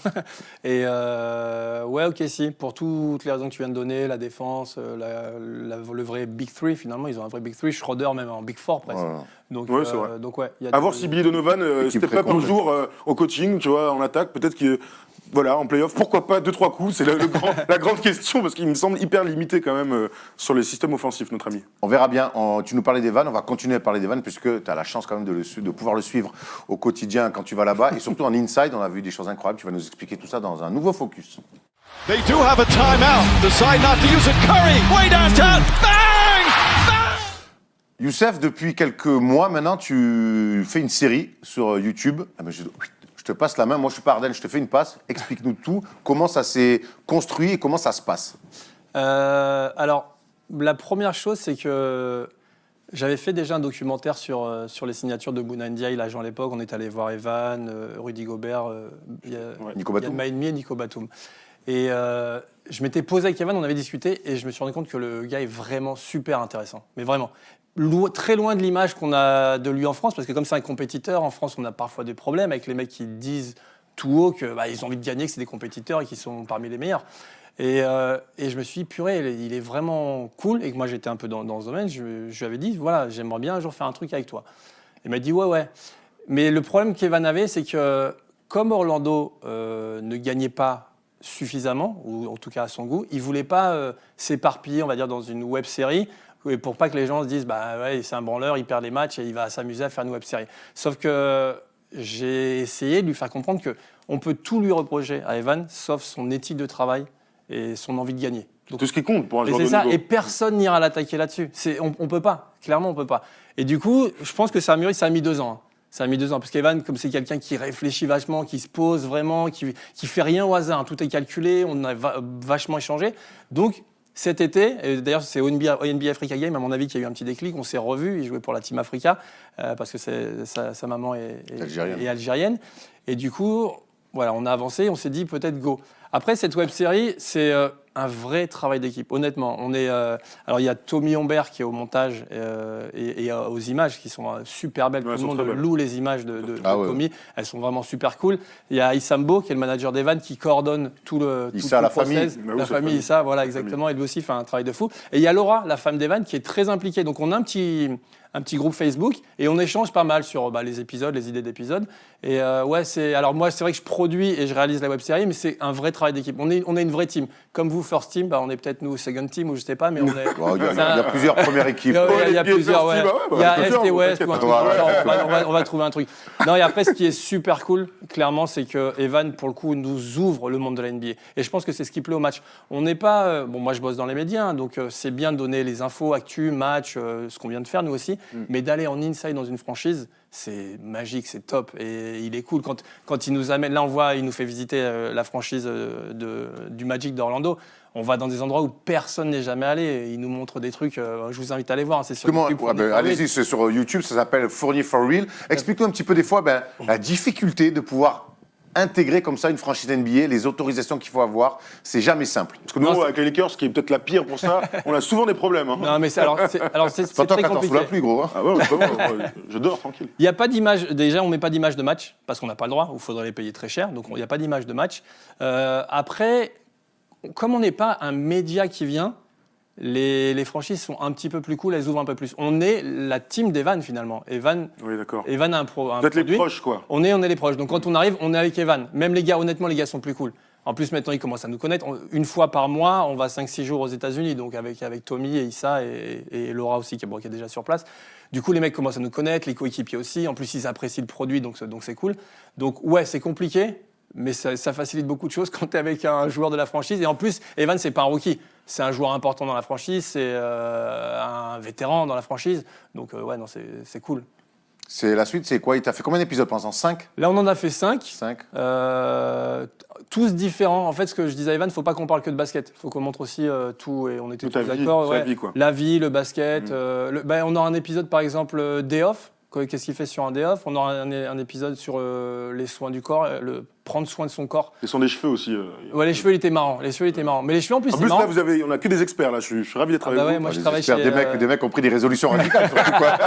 Speaker 3: Et ouais, ok, si. Pour toutes les raisons que tu viens de donner, la défense, le vrai Big Three, finalement, ils ont un vrai Big Three. Schroeder même en Big Four presque.
Speaker 1: Ouais.
Speaker 3: Donc,
Speaker 2: ouais, c'est vrai.
Speaker 3: Ouais.
Speaker 2: À voir si Billy Donovan step up un jour au coaching, tu vois, en attaque. Peut-être que, voilà, en playoff, pourquoi pas 2-3 coups. C'est la grande question, parce qu'il me semble hyper limité quand même sur les systèmes offensifs, notre ami.
Speaker 1: On verra bien. Tu nous parlais d'Evan, on va continuer à parler d'Evan, puisque tu as la chance quand même de pouvoir le suivre au quotidien quand tu vas là-bas. Et surtout en inside, on a vu des choses incroyables. Tu vas nous expliquer tout ça dans un nouveau focus.
Speaker 4: They do have a timeout. Decide not to use it. Curry, way downtown. Bang!
Speaker 1: Youssef, depuis quelques mois maintenant, tu fais une série sur YouTube. Ah ben je te passe la main. Moi, je suis pas Arden, je te fais une passe. Explique-nous tout. Comment ça s'est construit et comment ça se passe?
Speaker 3: Alors, la première chose, c'est que j'avais fait déjà un documentaire sur les signatures de Bouna Ndiaye, l'agent à l'époque. On est allé voir Evan, Rudy Gobert,
Speaker 1: Nico Batum.
Speaker 3: Yann Maïnmi et Nico Batum. Et je m'étais posé avec Evan, on avait discuté, et je me suis rendu compte que le gars est vraiment super intéressant. Mais vraiment. Très loin de l'image qu'on a de lui en France, parce que comme c'est un compétiteur, en France, on a parfois des problèmes avec les mecs qui disent tout haut qu'ils ont envie de gagner, que c'est des compétiteurs et qu'ils sont parmi les meilleurs. Et je me suis dit, purée, il est vraiment cool. Et que moi, j'étais un peu dans ce domaine. Je lui avais dit, voilà, j'aimerais bien un jour faire un truc avec toi. Il m'a dit, ouais. Mais le problème qu'Evan avait, c'est que comme Orlando ne gagnait pas suffisamment, ou en tout cas à son goût, il ne voulait pas s'éparpiller, on va dire, dans une web série. Et pour pas que les gens se disent, bah ouais, c'est un branleur, il perd les matchs et il va s'amuser à faire une web série. Sauf que j'ai essayé de lui faire comprendre qu'on peut tout lui reprocher à Evan, sauf son éthique de travail et son envie de gagner.
Speaker 2: Donc, tout ce qui compte pour un joueur de
Speaker 3: c'est ça,
Speaker 2: niveau.
Speaker 3: et personne n'ira l'attaquer là-dessus. On peut pas, clairement on peut pas. Et du coup, je pense que ça a mûri, ça a mis 2 ans. Ça a mis 2 ans, parce qu'Evan, comme c'est quelqu'un qui réfléchit vachement, qui se pose vraiment, qui fait rien au hasard, tout est calculé, on a vachement échangé. Donc, cet été, et d'ailleurs c'est au NBA Africa Game, à mon avis, qu'il y a eu un petit déclic, on s'est revus, il jouait pour la Team Africa, parce que sa maman est algérienne. Et du coup, voilà, on a avancé, on s'est dit peut-être go. Après, cette web-série, c'est un vrai travail d'équipe, honnêtement. Alors, il y a Tommy Humbert qui est au montage et aux images qui sont super belles.
Speaker 2: Ouais,
Speaker 3: tout le monde
Speaker 2: très
Speaker 3: loue les images de Tommy. Elles sont vraiment super cool. Il y a Issambo, qui est le manager d'Evan, qui coordonne tout le
Speaker 1: la
Speaker 3: process.
Speaker 1: famille.
Speaker 3: La famille, Issa, voilà, exactement. Elle lui aussi fait un travail de fou. Et il y a Laura, la femme d'Evan, qui est très impliquée. Donc, on a un petit un petit groupe Facebook et on échange pas mal sur les épisodes, les idées d'épisodes. Et alors moi, c'est vrai que je produis et je réalise la web-série, mais c'est un vrai travail d'équipe. On est une vraie team. Comme vous, First Team, on est peut-être nous Second Team ou je sais pas, mais on est.
Speaker 1: Il y a plusieurs premières équipes.
Speaker 3: Il y a plusieurs, ouais. Il y a Est et Ouest ou un truc.
Speaker 1: Ouais.
Speaker 3: On va trouver un truc. Non, et après, ce qui est super cool, clairement, c'est que Evan, pour le coup, nous ouvre le monde de la NBA. Et je pense que c'est ce qui plaît au match. On n'est pas. Moi, je bosse dans les médias, hein, donc c'est bien de donner les infos, actu, match, ce qu'on vient de faire, nous aussi. Mais d'aller en inside dans une franchise, c'est magique, c'est top. Et il est cool quand il nous amène. Là, il nous fait visiter la franchise du Magic d'Orlando. On va dans des endroits où personne n'est jamais allé. Et il nous montre des trucs. Je vous invite à aller voir. Hein, c'est sur YouTube.
Speaker 1: Allez-y, c'est sur YouTube. Ça s'appelle Fournier for Real. Explique-nous un petit peu des fois la difficulté de pouvoir intégrer comme ça une franchise NBA, les autorisations qu'il faut avoir, c'est jamais simple.
Speaker 2: Parce que nous, avec les Lakers, qui est peut-être la pire pour ça, on a souvent des problèmes. Hein.
Speaker 3: Non, mais c'est très compliqué.
Speaker 1: Sous la pluie, gros. Hein.
Speaker 2: Ah ouais, je dors tranquille.
Speaker 3: Il n'y a pas d'image. Déjà, on ne met pas d'image de match parce qu'on n'a pas le droit, ou il faudrait les payer très cher. Donc, il n'y a pas d'image de match. Après, comme on n'est pas un média qui vient, les franchises sont un petit peu plus cool, elles ouvrent un peu plus. On est la team d'Evan finalement. Evan a un produit.
Speaker 2: Vous êtes les proches, quoi.
Speaker 3: On est les proches. Donc quand on arrive, on est avec Evan. Même les gars, honnêtement, les gars sont plus cool. En plus, maintenant, ils commencent à nous connaître. Une fois par mois, on va 5-6 jours aux États-Unis, donc avec Tommy et Issa et Laura aussi, qui est déjà sur place. Du coup, les mecs commencent à nous connaître, les coéquipiers aussi. En plus, ils apprécient le produit, donc c'est cool. Donc ouais, c'est compliqué. Mais ça facilite beaucoup de choses quand tu es avec un joueur de la franchise. Et en plus, Evan, c'est pas un rookie. C'est un joueur important dans la franchise, c'est un vétéran dans la franchise. Donc, c'est cool.
Speaker 1: C'est la suite, c'est quoi? Il t'a fait combien d'épisodes pour l'instant? 5?
Speaker 3: Là, on en a fait 5.
Speaker 1: 5.
Speaker 3: Tous différents. En fait, ce que je disais à Evan, il ne faut pas qu'on parle que de basket. Il faut qu'on montre aussi tout. Et on était tous d'accord.
Speaker 2: La vie, quoi.
Speaker 3: La vie, le basket. On aura un épisode, par exemple, Day Off. Qu'est-ce qu'il fait sur un day off? On aura un épisode sur les soins du corps, prendre soin de son corps.
Speaker 2: Les soins des cheveux aussi.
Speaker 3: Ouais, les cheveux, il était marrant. Mais les cheveux, en plus, c'est marrant.
Speaker 2: Là, on a que des experts, là. Je suis ravi d'être avec vous.
Speaker 3: Moi, je travaille chez...
Speaker 1: Des mecs ont pris des résolutions radicales, surtout, quoi.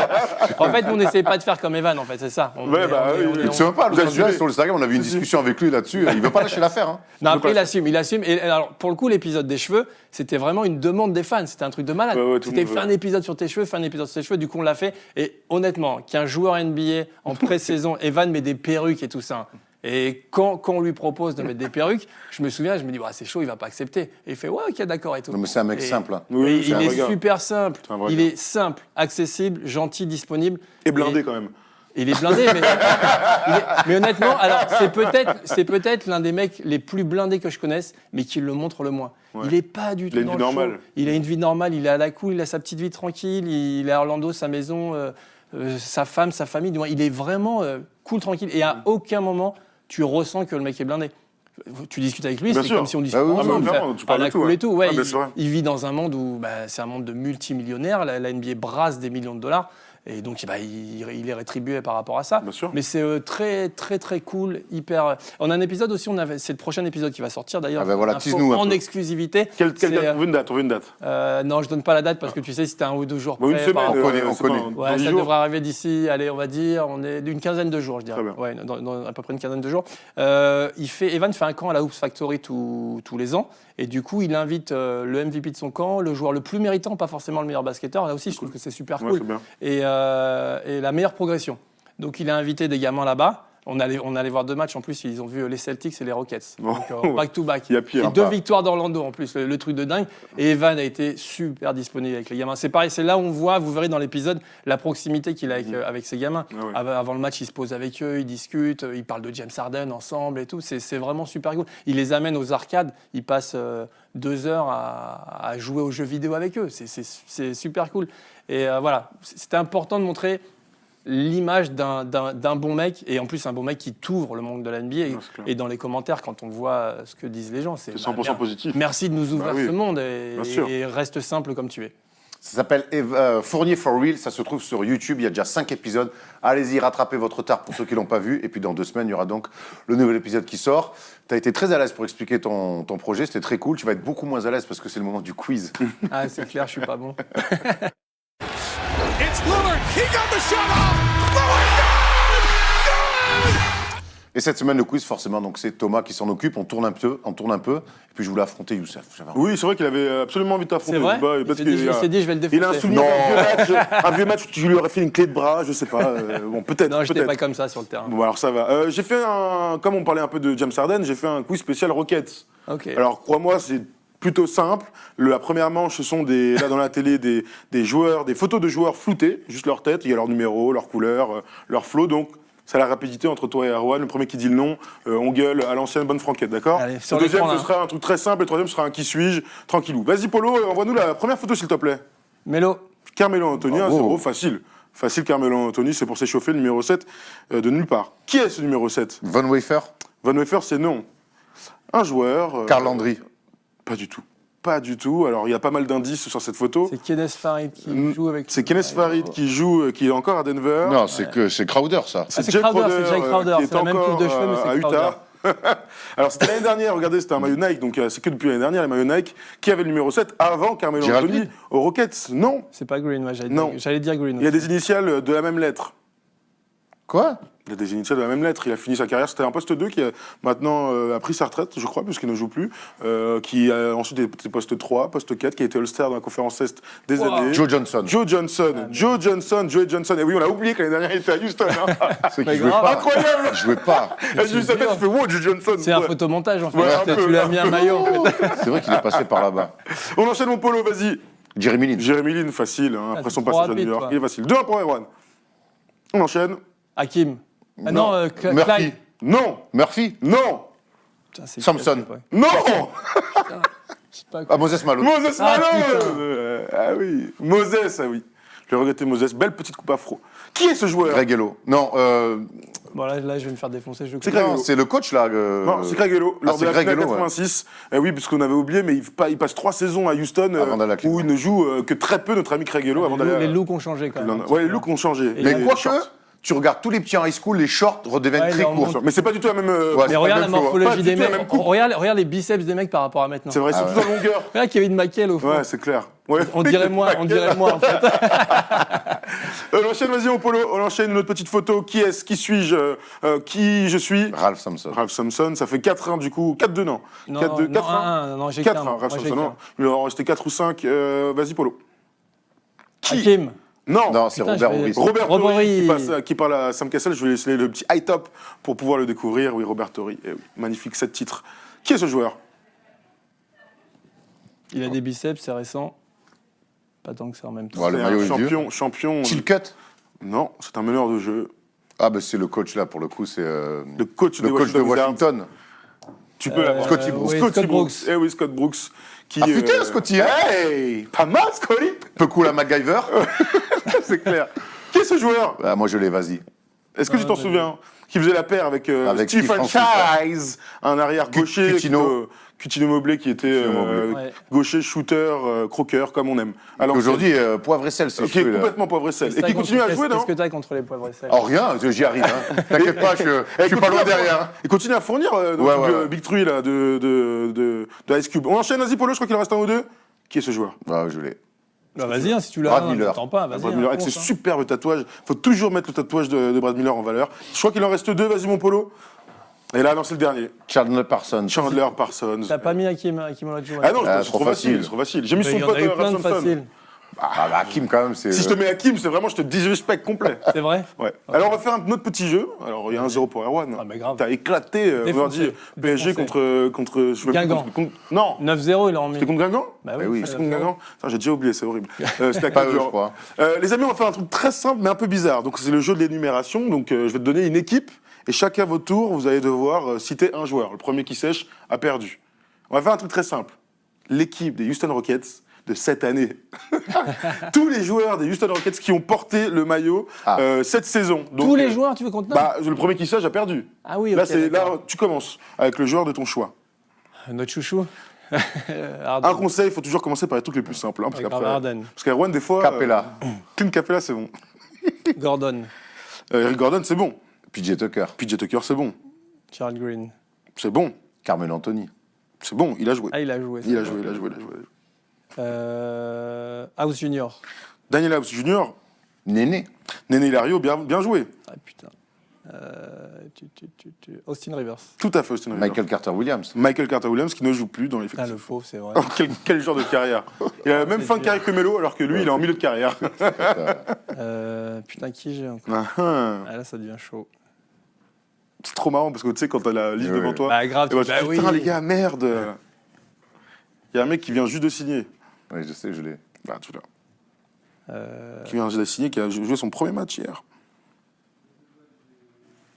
Speaker 3: En fait, on n'essayait pas de faire comme Evan, en fait, c'est ça.
Speaker 1: Tu ne sais pas, sur Instagram, on avait une discussion avec lui là-dessus. Il ne veut pas lâcher l'affaire. Hein.
Speaker 3: Non, après, il assume. Et alors, pour le coup, l'épisode des cheveux, c'était vraiment une demande des fans. C'était un truc de malade. C'était faire un épisode sur tes cheveux, Du coup, on l'a fait. Et honnêtement, qu'un joueur NBA en pré-saison, Evan met des perruques et tout ça. Et quand on lui propose de mettre des perruques, je me dis, c'est chaud, il va pas accepter. Et il fait, ouais, ok, d'accord et tout.
Speaker 1: Non, mais c'est un mec simple. Hein.
Speaker 2: Oui,
Speaker 3: il est super simple. Il est simple, accessible, gentil, disponible.
Speaker 2: Et blindé quand même.
Speaker 3: Il est blindé, mais honnêtement, alors c'est peut-être l'un des mecs les plus blindés que je connaisse, mais qui le montre le moins. Ouais. Il est pas du tout dans le show. Il a une vie normale, il est à la cool, il a sa petite vie tranquille, il est à Orlando, sa maison, sa femme, sa famille. Du moins, il est vraiment cool, tranquille. Et à aucun moment, tu ressens que le mec est blindé. Tu discutes avec lui, c'est comme si on discutait ensemble.
Speaker 2: Tu parles de tout,
Speaker 3: et tout. Ouais, il vit dans un monde où c'est un monde de multimillionnaires. La NBA brasse des millions de dollars. Et donc, il est rétribué par rapport à ça. Mais c'est très, très, très cool, hyper... On a un épisode aussi, c'est le prochain épisode qui va sortir d'ailleurs. En exclusivité.
Speaker 2: Quelle date? On veut une date.
Speaker 3: Non, je donne pas la date parce que tu sais, c'était 1 ou 2 jours près.
Speaker 2: Une semaine,
Speaker 1: on connaît.
Speaker 3: Ouais, ça devrait arriver d'ici, allez, on va dire, on est d'une quinzaine de jours, je dirais. Ouais, dans à peu près une quinzaine de jours. Evan fait un camp à la Hoops Factory tous les ans. Et du coup, il invite le MVP de son camp, le joueur le plus méritant, pas forcément le meilleur basketteur. Là aussi, je trouve que c'est super cool. Et la meilleure progression. Donc, il a invité des gamins là-bas. On allait voir 2 matchs. En plus, ils ont vu les Celtics et les Rockets. Donc, back-to-back.
Speaker 2: Il y a pire.
Speaker 3: Et 2 victoires d'Orlando, en plus. Le truc de dingue. Et Evan a été super disponible avec les gamins. C'est pareil, c'est là où on voit, vous verrez dans l'épisode, la proximité qu'il a avec ses gamins. Avant le match, il se pose avec eux, il discute, il parle de James Harden ensemble et tout. C'est vraiment super cool. Il les amène aux arcades. Il passe 2 heures à jouer aux jeux vidéo avec eux. C'est super cool. Et voilà, c'était important de montrer l'image d'un bon mec, et en plus un bon mec qui t'ouvre le monde de la NBA. Et dans les commentaires, quand on voit ce que disent les gens, c'est
Speaker 2: 100% positif.
Speaker 3: Merci de nous ouvrir ce monde et reste simple comme tu es.
Speaker 1: Ça s'appelle Fournier for Real, ça se trouve sur YouTube, il y a déjà 5 épisodes. Allez-y, rattrapez votre retard pour ceux qui ne l'ont pas vu. Et puis dans 2 semaines, il y aura donc le nouvel épisode qui sort. Tu as été très à l'aise pour expliquer ton projet, c'était très cool. Tu vas être beaucoup moins à l'aise parce que c'est le moment du quiz.
Speaker 3: Ah, c'est clair, je suis pas bon.
Speaker 4: It's Lillard. He got the shot off. Lillard, good!
Speaker 1: Et cette semaine, le quiz, forcément, donc c'est Thomas qui s'en occupe. On tourne un peu. Et puis je voulais affronter Youssef.
Speaker 2: Oui, c'est vrai qu'il avait absolument envie de t'affronter.
Speaker 3: C'est vrai.
Speaker 2: Parce
Speaker 3: Il s'est dit, je vais le défoncer.
Speaker 2: il a un souvenir d'un vieux match où tu lui aurais fait une clé de bras, je sais pas. Bon, peut-être.
Speaker 3: Non, j'étais
Speaker 2: peut-être.
Speaker 3: pas comme ça sur le terrain.
Speaker 2: Bon, alors ça va. J'ai fait comme on parlait un peu de James Harden, j'ai fait un quiz spécial Rockets.
Speaker 3: Ok.
Speaker 2: Alors, crois-moi, c'est plutôt simple. La première manche, ce sont là dans la télé des joueurs, des photos de joueurs floutés, juste leur tête. Il y a leur numéro, leur couleur, leur flow. Donc, c'est la rapidité entre toi et Erwan. Le premier qui dit le nom, on gueule à l'ancienne bonne franquette, d'accord?
Speaker 3: Allez, sur
Speaker 2: Le deuxième,
Speaker 3: l'écran,
Speaker 2: ce
Speaker 3: là.
Speaker 2: sera un truc très simple. Et le troisième sera un qui suis-je, tranquillou. Vas-y, Polo, envoie-nous la première photo, s'il te plaît.
Speaker 3: Mélo.
Speaker 2: Carmelo Anthony,
Speaker 1: Bravo.
Speaker 2: 1-0, facile. Facile, Carmelo Anthony, c'est pour s'échauffer, le numéro 7 de nulle part. Qui est ce numéro 7?
Speaker 1: Von Wafer,
Speaker 2: Van Wefer, c'est non. Un joueur.
Speaker 1: Karl Landry.
Speaker 2: Pas du tout. Pas du tout. Alors, il y a pas mal d'indices sur cette photo.
Speaker 3: C'est Kenneth Farid qui joue avec.
Speaker 2: C'est Kenneth Farid qui joue, qui est encore à Denver.
Speaker 1: Non, c'est Crowder, ça.
Speaker 3: c'est Crowder, c'est Jay Crowder.
Speaker 2: qui est
Speaker 3: C'est la même
Speaker 2: encore
Speaker 3: coupe de cheveux, mais c'est
Speaker 2: à Utah. Alors, c'était l'année dernière, regardez, c'était un maillot Nike, donc c'est que depuis l'année dernière, les maillots Nike. Qui avait le numéro 7 avant Carmelo
Speaker 1: Gerald
Speaker 2: Anthony
Speaker 1: Green.
Speaker 2: aux Rockets? Non.
Speaker 3: C'est pas Green, moi,
Speaker 2: Non.
Speaker 3: j'allais dire Green.
Speaker 2: Il y a
Speaker 3: aussi.
Speaker 2: des initiales de la même lettre.
Speaker 1: Quoi?
Speaker 2: Il a des initiales de la même lettre. Il a fini sa carrière. C'était un poste 2 qui a maintenant a pris sa retraite, je crois, puisqu'il ne joue plus. Qui a ensuite été poste 3, poste 4, qui a été All-Star dans la conférence Est des années.
Speaker 1: Joe Johnson.
Speaker 2: Joe Johnson. Et oui, on l'a oublié que l'année dernière, il était à Houston. Hein.
Speaker 1: C'est
Speaker 3: Mais
Speaker 1: qu'il jouait
Speaker 3: grave.
Speaker 1: pas.
Speaker 2: Incroyable.
Speaker 1: Il jouait pas.
Speaker 2: Et juste après, tu fais wow, Joe Johnson.
Speaker 3: C'est un
Speaker 2: Ouais.
Speaker 3: photomontage, en fait.
Speaker 2: Ouais, un peu,
Speaker 3: Tu lui as mis un maillot, en fait.
Speaker 1: C'est vrai qu'il est passé par là-bas.
Speaker 2: On enchaîne mon Polo, vas-y.
Speaker 1: Jeremy Lin.
Speaker 2: Jérémy Lin, facile. Hein, après
Speaker 3: c'est
Speaker 2: son
Speaker 3: trop
Speaker 2: passage à
Speaker 3: rapide,
Speaker 2: New York.
Speaker 3: toi.
Speaker 2: Il est facile. 2-1 pour Erwan. On enchaîne.
Speaker 3: Hakim. Ah non,
Speaker 1: Murphy.
Speaker 3: Clyde.
Speaker 2: Non.
Speaker 1: Murphy.
Speaker 2: Non.
Speaker 3: Putain, c'est
Speaker 1: Samson.
Speaker 3: c'est pas-
Speaker 2: Non.
Speaker 3: c'est pas
Speaker 1: Ah, Moses Malone.
Speaker 2: Moses
Speaker 3: Ah,
Speaker 2: Malone.
Speaker 3: putain.
Speaker 2: Ah oui. Moses, ah oui. Je vais regretter Moses. Belle petite coupe afro. Qui est ce joueur?
Speaker 1: Greg Hello. Non,
Speaker 3: Bon, là, je vais me faire défoncer.
Speaker 2: C'est Greg
Speaker 1: non,
Speaker 2: Hello.
Speaker 1: c'est le coach, là.
Speaker 2: Non, c'est Craig Hello, lors de
Speaker 1: c'est
Speaker 2: la
Speaker 1: Craig
Speaker 2: finale
Speaker 1: Hello, ouais.
Speaker 2: 86. Oui, parce qu'on avait oublié, mais il passe 3 saisons à Houston
Speaker 1: Avant d'aller à Cleveland.
Speaker 2: où il ne joue que très peu, notre ami Craig Hello, avant d'aller à
Speaker 3: Les looks ont changé, quand même.
Speaker 2: Ouais, les looks ont changé.
Speaker 3: Et
Speaker 1: Mais
Speaker 3: les
Speaker 1: quoique,
Speaker 2: shorts.
Speaker 1: tu regardes tous les petits en high school, les shorts redeviennent
Speaker 3: Ouais,
Speaker 1: très
Speaker 3: ils
Speaker 1: courts.
Speaker 3: remontent.
Speaker 2: Mais c'est pas du tout la même.
Speaker 1: Ouais,
Speaker 3: Mais
Speaker 1: c'est
Speaker 3: regarde
Speaker 1: pas
Speaker 3: la
Speaker 1: le même flow, hein.
Speaker 2: Pas
Speaker 3: morphologie
Speaker 2: du
Speaker 3: des
Speaker 2: tout la
Speaker 3: mecs.
Speaker 2: même coupe.
Speaker 3: Regarde les biceps des mecs par rapport à maintenant.
Speaker 2: C'est vrai, c'est tout en longueur.
Speaker 3: Regarde Kevin McHale au fond.
Speaker 2: Ouais, c'est clair. Ouais.
Speaker 3: On dirait moi, en fait.
Speaker 2: On enchaîne, vas-y, mon Polo. On enchaîne une autre petite photo. Qui est-ce? Qui suis-je? Qui je suis?
Speaker 1: Ralph Sampson.
Speaker 2: Ralph Sampson, ça fait 4-1 du coup. 4-2, non.
Speaker 3: Non,
Speaker 2: 4-2,
Speaker 3: non,
Speaker 2: 4-1.
Speaker 3: non, j'ai
Speaker 2: 4-1,
Speaker 3: qu'un.
Speaker 2: Ralph
Speaker 3: Moi, j'ai
Speaker 2: Sampson, non.
Speaker 3: qu'un.
Speaker 2: Il en restait 4 ou 5. Vas-y, Polo. Qui?
Speaker 3: Hakim.
Speaker 2: Non.
Speaker 1: Non, c'est
Speaker 3: Putain,
Speaker 1: Robert
Speaker 3: je vais-
Speaker 1: Horry.
Speaker 2: Robert
Speaker 3: Robert
Speaker 2: Torrey
Speaker 3: Horry.
Speaker 2: qui parle à Sam Cassell. Je vais laisser le petit high top pour pouvoir le découvrir. Oui, Robert Torrey. Eh oui, magnifique, 7 titres. Qui est ce joueur?
Speaker 3: Il a des biceps, c'est récent. Pas tant que ça en même temps.
Speaker 1: Ouais, le
Speaker 2: C'est
Speaker 1: maillot
Speaker 2: un
Speaker 1: est vieux.
Speaker 2: champion.
Speaker 1: Chilcutt.
Speaker 2: Non, c'est un meneur de jeu.
Speaker 1: Ah, bah c'est le coach, là, pour le coup, c'est
Speaker 2: Le coach
Speaker 1: le coach de Washington.
Speaker 2: Tu peux l'avoir.
Speaker 1: Scotty Brooks.
Speaker 3: oui,
Speaker 2: Scotty
Speaker 3: Scott
Speaker 2: Brooks.
Speaker 3: Brooks.
Speaker 2: Eh oui, Scott Brooks. Qui,
Speaker 1: Ah, putain, Scotty, hein.
Speaker 2: Hey, pas mal, Scotty.
Speaker 1: Peu cool à MacGyver.
Speaker 2: C'est clair. Qui est ce joueur?
Speaker 1: Ah, moi, je l'ai, vas-y.
Speaker 2: Est-ce que tu t'en souviens? Qui faisait la paire avec,
Speaker 1: Avec
Speaker 2: Steve
Speaker 1: Steve Francis,
Speaker 2: Franchise, un arrière gaucher,
Speaker 1: Cutino.
Speaker 2: Cutino Mobley qui était
Speaker 1: Cutino Mobley.
Speaker 3: Ouais.
Speaker 2: gaucher, shooter, croqueur, comme on aime. Alors
Speaker 1: Aujourd'hui, poivre et sel, c'est
Speaker 2: qui est complètement poivre et sel. Et qui continue à jouer, non?
Speaker 3: Qu'est-ce que t'as contre les poivres et sel?
Speaker 1: Oh, rien, j'y arrive. Hein. T'inquiète pas, je suis pas loin derrière. Hein.
Speaker 2: Il continue à fournir
Speaker 1: Ouais.
Speaker 2: Big Three là, de Ice Cube. On enchaîne, vas-y, Polo, je crois qu'il en reste un ou deux. Qui est ce joueur?
Speaker 1: Ah, je l'ai.
Speaker 3: Bah vas-y, hein, si tu l'as,
Speaker 1: Brad Miller.
Speaker 3: t'attends pas, vas-y.
Speaker 2: Brad
Speaker 3: hein,
Speaker 2: Miller, avec ses
Speaker 3: fonce, hein.
Speaker 2: superbes tatouages. Faut toujours mettre le tatouage de Brad Miller en valeur. Je crois qu'il en reste deux, vas-y, mon Polo. Et là, non, c'est le dernier.
Speaker 1: Chandler Parsons.
Speaker 2: Chandler Parsons.
Speaker 3: T'as pas mis Hakim Olajuwon.
Speaker 2: Ah non,
Speaker 1: Ah,
Speaker 2: c'est
Speaker 1: trop
Speaker 2: trop facile,
Speaker 1: facile.
Speaker 2: c'est trop facile. J'ai mis
Speaker 3: Mais
Speaker 2: son
Speaker 3: il y en
Speaker 2: pote
Speaker 3: a eu plein
Speaker 2: Ralph
Speaker 3: de
Speaker 2: Sampson.
Speaker 3: faciles.
Speaker 1: Ah, bah, Hakim, quand même, c'est.
Speaker 2: Si je te mets Hakim, c'est vraiment, je te disrespect complet.
Speaker 3: C'est vrai?
Speaker 2: Ouais. Alors, on va faire un autre petit jeu. Alors, il y a un 0 pour Erwan.
Speaker 3: Ah, mais grave.
Speaker 2: T'as éclaté, on va
Speaker 3: Défoncé.
Speaker 2: dire, PSG contre je sais même
Speaker 3: Guingamp.
Speaker 2: plus, non,
Speaker 3: 9-0, il a remis.
Speaker 2: c'était contre Guingamp?
Speaker 3: Bah
Speaker 1: oui,
Speaker 2: C'est contre Guingamp. Putain, j'ai déjà oublié, c'est horrible. C'était à
Speaker 1: Pas
Speaker 2: quel
Speaker 1: eux, je
Speaker 2: genre
Speaker 1: crois.
Speaker 2: Les amis, on va faire un truc très simple mais un peu bizarre. Donc c'est le jeu de l'énumération. Donc je vais te donner une équipe et chacun à votre tour, vous allez devoir citer un joueur. Le premier qui sèche a perdu. On va faire un truc très simple. L'équipe des Houston Rockets de cette année. Tous les joueurs des Houston Rockets qui ont porté le maillot cette saison. Donc,
Speaker 3: Tous les joueurs, tu veux qu'on te note?
Speaker 2: Bah, le premier qui sèche a perdu.
Speaker 3: Ah oui,
Speaker 2: Là,
Speaker 3: ok,
Speaker 2: là,
Speaker 3: d'accord.
Speaker 2: tu commences avec le joueur de ton choix.
Speaker 3: Notre chouchou.
Speaker 2: Un conseil, il faut toujours commencer par les trucs les plus simples. Hein, parce
Speaker 3: Avec
Speaker 2: qu'après-
Speaker 3: Harden.
Speaker 2: parce qu'Erwan, des fois.
Speaker 1: Capella.
Speaker 2: Clint Capella, c'est bon.
Speaker 3: Gordon.
Speaker 2: Eric Gordon, c'est bon.
Speaker 1: PJ Tucker.
Speaker 2: PJ Tucker, c'est bon.
Speaker 3: Charles Green.
Speaker 2: C'est bon.
Speaker 1: Carmelo Anthony.
Speaker 2: C'est bon, il a joué.
Speaker 3: Ah, il a joué.
Speaker 2: Il a joué.
Speaker 3: House Junior.
Speaker 2: Daniel House Jr.,
Speaker 1: Néné.
Speaker 2: Néné Hilario, bien joué.
Speaker 3: Ah putain. Austin Rivers.
Speaker 2: Tout à fait, Austin Rivers.
Speaker 1: Michael Carter-Williams.
Speaker 2: Michael Carter-Williams qui ne joue plus dans
Speaker 3: Ah,
Speaker 2: l'effectif.
Speaker 3: le pauvre, c'est vrai.
Speaker 2: Oh, quel genre de carrière. Il a la même fin de carrière que Melo, alors que lui, il est en milieu de carrière.
Speaker 3: Putain, qui j'ai encore
Speaker 2: Ah,
Speaker 3: Là, ça devient chaud.
Speaker 2: c'est trop marrant parce que tu sais, quand t'as la liste
Speaker 1: Ouais,
Speaker 2: devant
Speaker 1: ouais.
Speaker 2: toi,
Speaker 3: Bah, grave,
Speaker 2: et bah,
Speaker 3: bah
Speaker 2: tu dis,
Speaker 3: oui.
Speaker 2: putain, les gars, merde. Il y a un mec qui vient juste de signer.
Speaker 1: Oui, je sais, je l'ai.
Speaker 2: Bah, tu l'as. Qui vient juste de signer, qui a joué son premier match hier.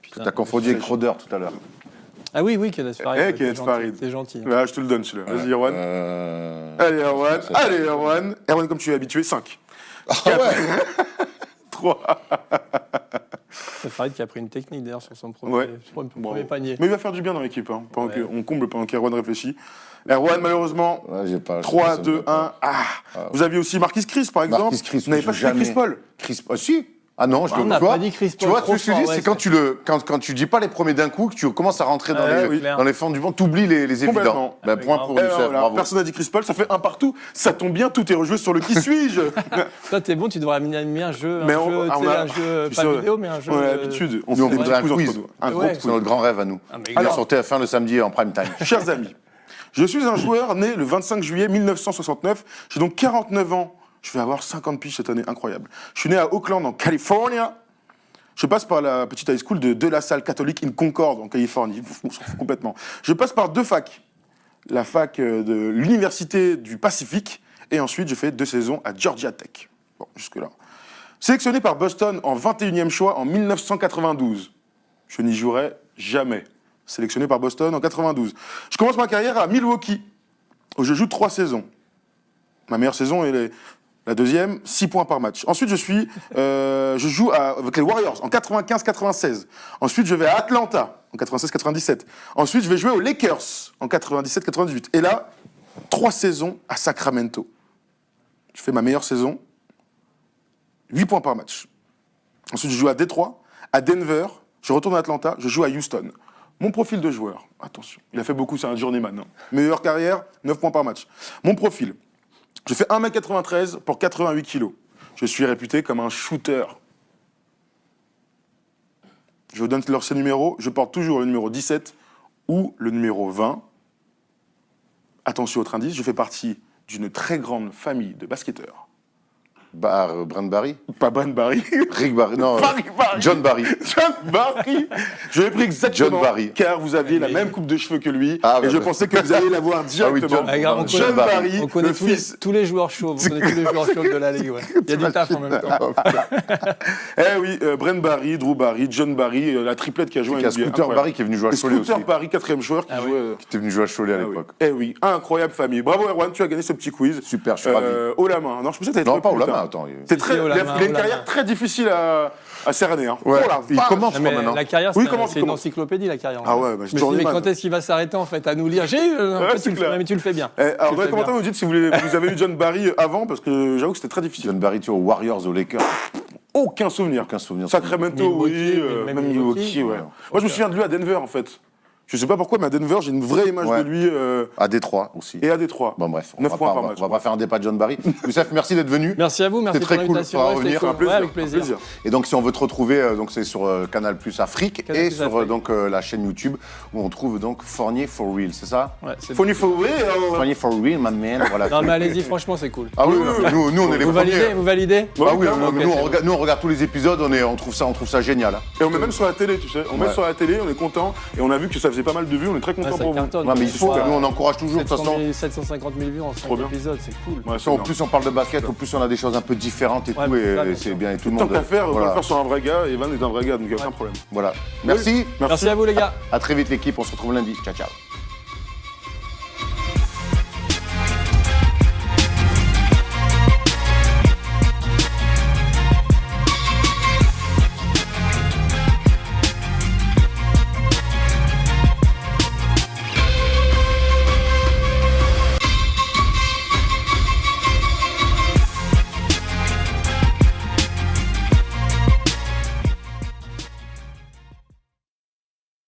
Speaker 3: Putain.
Speaker 1: T'as confondu avec Roder tout à l'heure.
Speaker 3: Ah oui, Kenneth Farid.
Speaker 2: Eh, Kenneth Farid.
Speaker 3: C'est gentil.
Speaker 2: Là, je te le donne celui-là. Vas-y, Erwan. Allez, Erwan.
Speaker 1: ça,
Speaker 2: Allez, Erwan. Erwan, comme tu es habitué, 5.
Speaker 1: Ah ouais
Speaker 2: 3.
Speaker 3: Kenneth Farid qui a pris une technique d'ailleurs sur son premier,
Speaker 2: Ouais.
Speaker 3: premier panier.
Speaker 2: Mais il va faire du bien dans l'équipe, hein, pendant
Speaker 3: Ouais.
Speaker 2: qu'on comble pendant qu'Erwan réfléchit. Erwan, malheureusement,
Speaker 1: Ouais, j'ai pas.
Speaker 2: 3,
Speaker 1: j'ai
Speaker 2: 2,
Speaker 1: pas-
Speaker 2: 1. Ah. Vous aviez aussi Marquis Chris, par exemple.
Speaker 1: Marquis Chris,
Speaker 2: Vous n'avez
Speaker 1: je
Speaker 2: pas
Speaker 1: joue
Speaker 2: cité Chris
Speaker 1: jamais.
Speaker 2: Paul.
Speaker 1: Chris Paul. Si. Ah non, je
Speaker 3: On
Speaker 1: le
Speaker 3: n'a
Speaker 1: vois.
Speaker 3: pas dit Chris
Speaker 1: Tu
Speaker 3: Paul
Speaker 1: vois,
Speaker 3: trop
Speaker 1: ce que je te dis,
Speaker 3: fort,
Speaker 1: c'est
Speaker 3: ouais,
Speaker 1: quand tu dis pas les premiers d'un coup, que tu commences à rentrer dans,
Speaker 3: Ouais,
Speaker 1: les,
Speaker 3: oui.
Speaker 1: dans les fonds du banc, t'oublies les évidents.
Speaker 2: Complètement.
Speaker 1: Ben, point pour Youssef,
Speaker 2: Voilà,
Speaker 1: bravo.
Speaker 2: personne n'a dit Chris Paul, ça fait un partout. Ça tombe bien, tout est rejoué sur le qui suis-je.
Speaker 3: Toi, t'es bon, tu devrais animer un jeu,
Speaker 2: Mais
Speaker 3: un
Speaker 2: on-
Speaker 3: jeu,
Speaker 2: ah,
Speaker 3: tu sais,
Speaker 2: on a-
Speaker 3: un jeu
Speaker 2: tu
Speaker 3: pas
Speaker 2: sais,
Speaker 3: vidéo, mais un jeu.
Speaker 2: On a l'habitude. On
Speaker 1: Nous, on
Speaker 2: fait des
Speaker 1: voudrait un
Speaker 2: petits quiz
Speaker 1: quiz.
Speaker 2: entre nous. Un gros
Speaker 3: Ouais.
Speaker 2: quiz.
Speaker 1: C'est notre grand rêve à nous.
Speaker 3: Ah, mais
Speaker 1: Alors
Speaker 3: grave.
Speaker 1: sur TF1 le samedi en prime time.
Speaker 2: Chers amis, je suis un joueur né le 25 juillet 1969. J'ai donc 49 ans. Je vais avoir 50 piges cette année, incroyable. Je suis né à Oakland, en Californie. Je passe par la petite high school de La Salle catholique in Concord, en Californie. On s'en fout complètement. Je passe par 2 facs. La fac de l'Université du Pacifique. Et ensuite, je fais 2 saisons à Georgia Tech. Bon, jusque-là. Sélectionné par Boston en 21e choix en 1992. Je n'y jouerai jamais. Sélectionné par Boston en 92. Je commence ma carrière à Milwaukee, où je joue 3 saisons. Ma meilleure saison est la deuxième, 6 points par match. Ensuite, je joue avec les Warriors en 95-96. Ensuite, je vais à Atlanta en 96-97. Ensuite, je vais jouer aux Lakers en 97-98. Et là, 3 saisons à Sacramento. Je fais ma meilleure saison, 8 points par match. Ensuite, je joue à Détroit, à Denver, je retourne à Atlanta, je joue à Houston. Mon profil de joueur, attention, il a fait beaucoup, c'est un journeyman. Hein. Meilleure carrière, 9 points par match. Mon profil, je fais 1m93 pour 88 kilos. Je suis réputé comme un shooter. Je vous donne ces numéros, je porte toujours le numéro 17 ou le numéro 20. Attention autre indice, je fais partie d'une très grande famille de basketteurs.
Speaker 1: Brent Barry.
Speaker 2: Pas Brent Barry.
Speaker 1: Rick Barry. Non.
Speaker 2: Barry.
Speaker 1: John Barry.
Speaker 2: John Barry. Je l'ai pris exactement
Speaker 1: John Barry.
Speaker 2: car vous aviez la même coupe de cheveux que lui
Speaker 1: Ah,
Speaker 2: et
Speaker 1: bah,
Speaker 2: je
Speaker 1: bah.
Speaker 2: pensais que vous alliez l'avoir directement.
Speaker 1: John-
Speaker 3: Ah, regarde, on
Speaker 2: John
Speaker 3: connaît-
Speaker 2: Barry,
Speaker 3: On connaît
Speaker 2: le
Speaker 3: tous les,
Speaker 2: fils.
Speaker 3: tous les joueurs chauds. On connaît tous les joueurs chauds de la ligue. Ouais. Il y a du taf en même temps.
Speaker 2: Eh oui, Brent Barry, Drew Barry, John Barry, la triplette qui a joué
Speaker 1: Il y a
Speaker 2: à NBA,
Speaker 1: Scooter
Speaker 2: incroyable.
Speaker 1: Barry qui est venu jouer à Cholet aussi.
Speaker 2: Scooter Barry, 4e joueur qui
Speaker 3: Ah oui.
Speaker 2: jouait.
Speaker 1: Qui était venu jouer à Cholet à
Speaker 2: Ah oui.
Speaker 1: l'époque.
Speaker 2: Eh oui, incroyable famille. Bravo Erwan, tu as gagné ce petit quiz.
Speaker 1: Super, je suis ravi.
Speaker 2: Haut la main. Non, je pensais que t'allais
Speaker 1: Non,
Speaker 2: trouver
Speaker 1: pas
Speaker 2: plus
Speaker 1: au la
Speaker 2: tard.
Speaker 1: main, attends.
Speaker 2: C'est très,
Speaker 3: Si, haut la
Speaker 2: il a
Speaker 3: main,
Speaker 2: il a une
Speaker 3: haut la
Speaker 2: carrière
Speaker 3: main.
Speaker 2: très difficile à cerner. Hein.
Speaker 1: Ouais.
Speaker 2: Oh la
Speaker 1: Il
Speaker 2: vache.
Speaker 1: commence, je crois,
Speaker 3: Mais
Speaker 1: maintenant.
Speaker 3: la carrière,
Speaker 2: Oui,
Speaker 3: c'est
Speaker 2: comment-
Speaker 3: c'est une encyclopédie, la carrière.
Speaker 2: Ah ouais, bah,
Speaker 3: Je me
Speaker 2: c'est
Speaker 3: suis dit, mais
Speaker 2: journeyman.
Speaker 3: quand est-ce qu'il va s'arrêter en fait à nous lire
Speaker 2: Ouais, c'est clair.
Speaker 3: Mais tu le fais bien.
Speaker 2: Alors,
Speaker 3: Tu
Speaker 2: dans
Speaker 3: le
Speaker 2: les
Speaker 3: fais
Speaker 2: commentaires,
Speaker 3: bien.
Speaker 2: vous dites si vous avez eu John Barry avant, parce que j'avoue que c'était très difficile.
Speaker 1: John Barry, tu vois, aux Warriors, aux Lakers.
Speaker 2: Aucun souvenir.
Speaker 1: Aucun souvenir.
Speaker 2: Sacramento,
Speaker 3: Milwaukee,
Speaker 2: oui,
Speaker 3: même
Speaker 2: même
Speaker 3: Milwaukee,
Speaker 2: Milwaukee, ouais.
Speaker 1: ouais.
Speaker 2: Moi, je me souviens de lui à Denver, en fait. Je sais pas pourquoi, mais à Denver, j'ai une vraie image
Speaker 1: Ouais.
Speaker 2: de lui
Speaker 1: À Détroit aussi.
Speaker 2: et à Détroit.
Speaker 1: Bon, bref, on
Speaker 2: 9
Speaker 1: va
Speaker 2: points
Speaker 1: pas,
Speaker 2: par
Speaker 1: on va-
Speaker 2: match.
Speaker 1: on va pas faire un débat de John Barry. Youssef, merci d'être venu.
Speaker 3: Merci à vous, merci
Speaker 1: C'est
Speaker 3: pour
Speaker 1: très cool,
Speaker 3: l'invitation.
Speaker 1: faudra
Speaker 3: Ouais, c'était
Speaker 1: revenir.
Speaker 3: cool.
Speaker 2: Un plaisir.
Speaker 3: Ouais, avec
Speaker 2: Un
Speaker 3: plaisir.
Speaker 2: plaisir.
Speaker 1: Et donc, si on veut te retrouver, donc c'est sur Canal Plus Afrique
Speaker 3: Canal+,
Speaker 1: et sur
Speaker 3: Afrique.
Speaker 1: donc la chaîne YouTube où on trouve donc Fournier for Real, c'est ça?
Speaker 3: Ouais, c'est
Speaker 2: Funny for real.
Speaker 1: Fournier for Real, my man. Voilà.
Speaker 3: Non mais allez-y, franchement c'est cool.
Speaker 1: Ah oui, nous on est les
Speaker 3: Vous
Speaker 1: premiers.
Speaker 3: validez, vous validez
Speaker 1: Ah oui,
Speaker 2: clairement.
Speaker 3: Ok,
Speaker 1: nous,
Speaker 3: c'est
Speaker 1: on regarde tous les épisodes, on trouve ça génial. Hein.
Speaker 2: Et on met même sur la télé, tu sais. On met
Speaker 1: Ouais.
Speaker 2: sur la télé, on est content. Et on a vu que ça faisait pas mal de vues, on est très
Speaker 3: Ouais,
Speaker 2: content
Speaker 3: ça
Speaker 2: pour vous.
Speaker 3: cartonne.
Speaker 1: Non, mais il faut,
Speaker 3: Ouais.
Speaker 1: nous on encourage toujours, de toute
Speaker 3: 700
Speaker 1: façon.
Speaker 3: 000, 750 000 vues en 5
Speaker 2: bien.
Speaker 3: épisodes, c'est cool.
Speaker 2: Ouais, c'est
Speaker 1: Au
Speaker 2: énorme.
Speaker 1: plus on parle de basket, au plus on a des choses un peu différentes et
Speaker 3: Ouais,
Speaker 1: tout,
Speaker 3: mais ça,
Speaker 1: et
Speaker 3: bien
Speaker 1: c'est
Speaker 3: sûr.
Speaker 1: bien, et tout le
Speaker 2: Tant
Speaker 1: monde.
Speaker 2: qu'à faire, on va
Speaker 1: voilà.
Speaker 2: le faire sur un vrai gars, et Evan est un vrai gars, donc il n'y a aucun problème.
Speaker 1: Voilà. Merci.
Speaker 3: Merci à vous les gars.
Speaker 1: À très vite l'équipe, on se retrouve lundi. Ciao, ciao.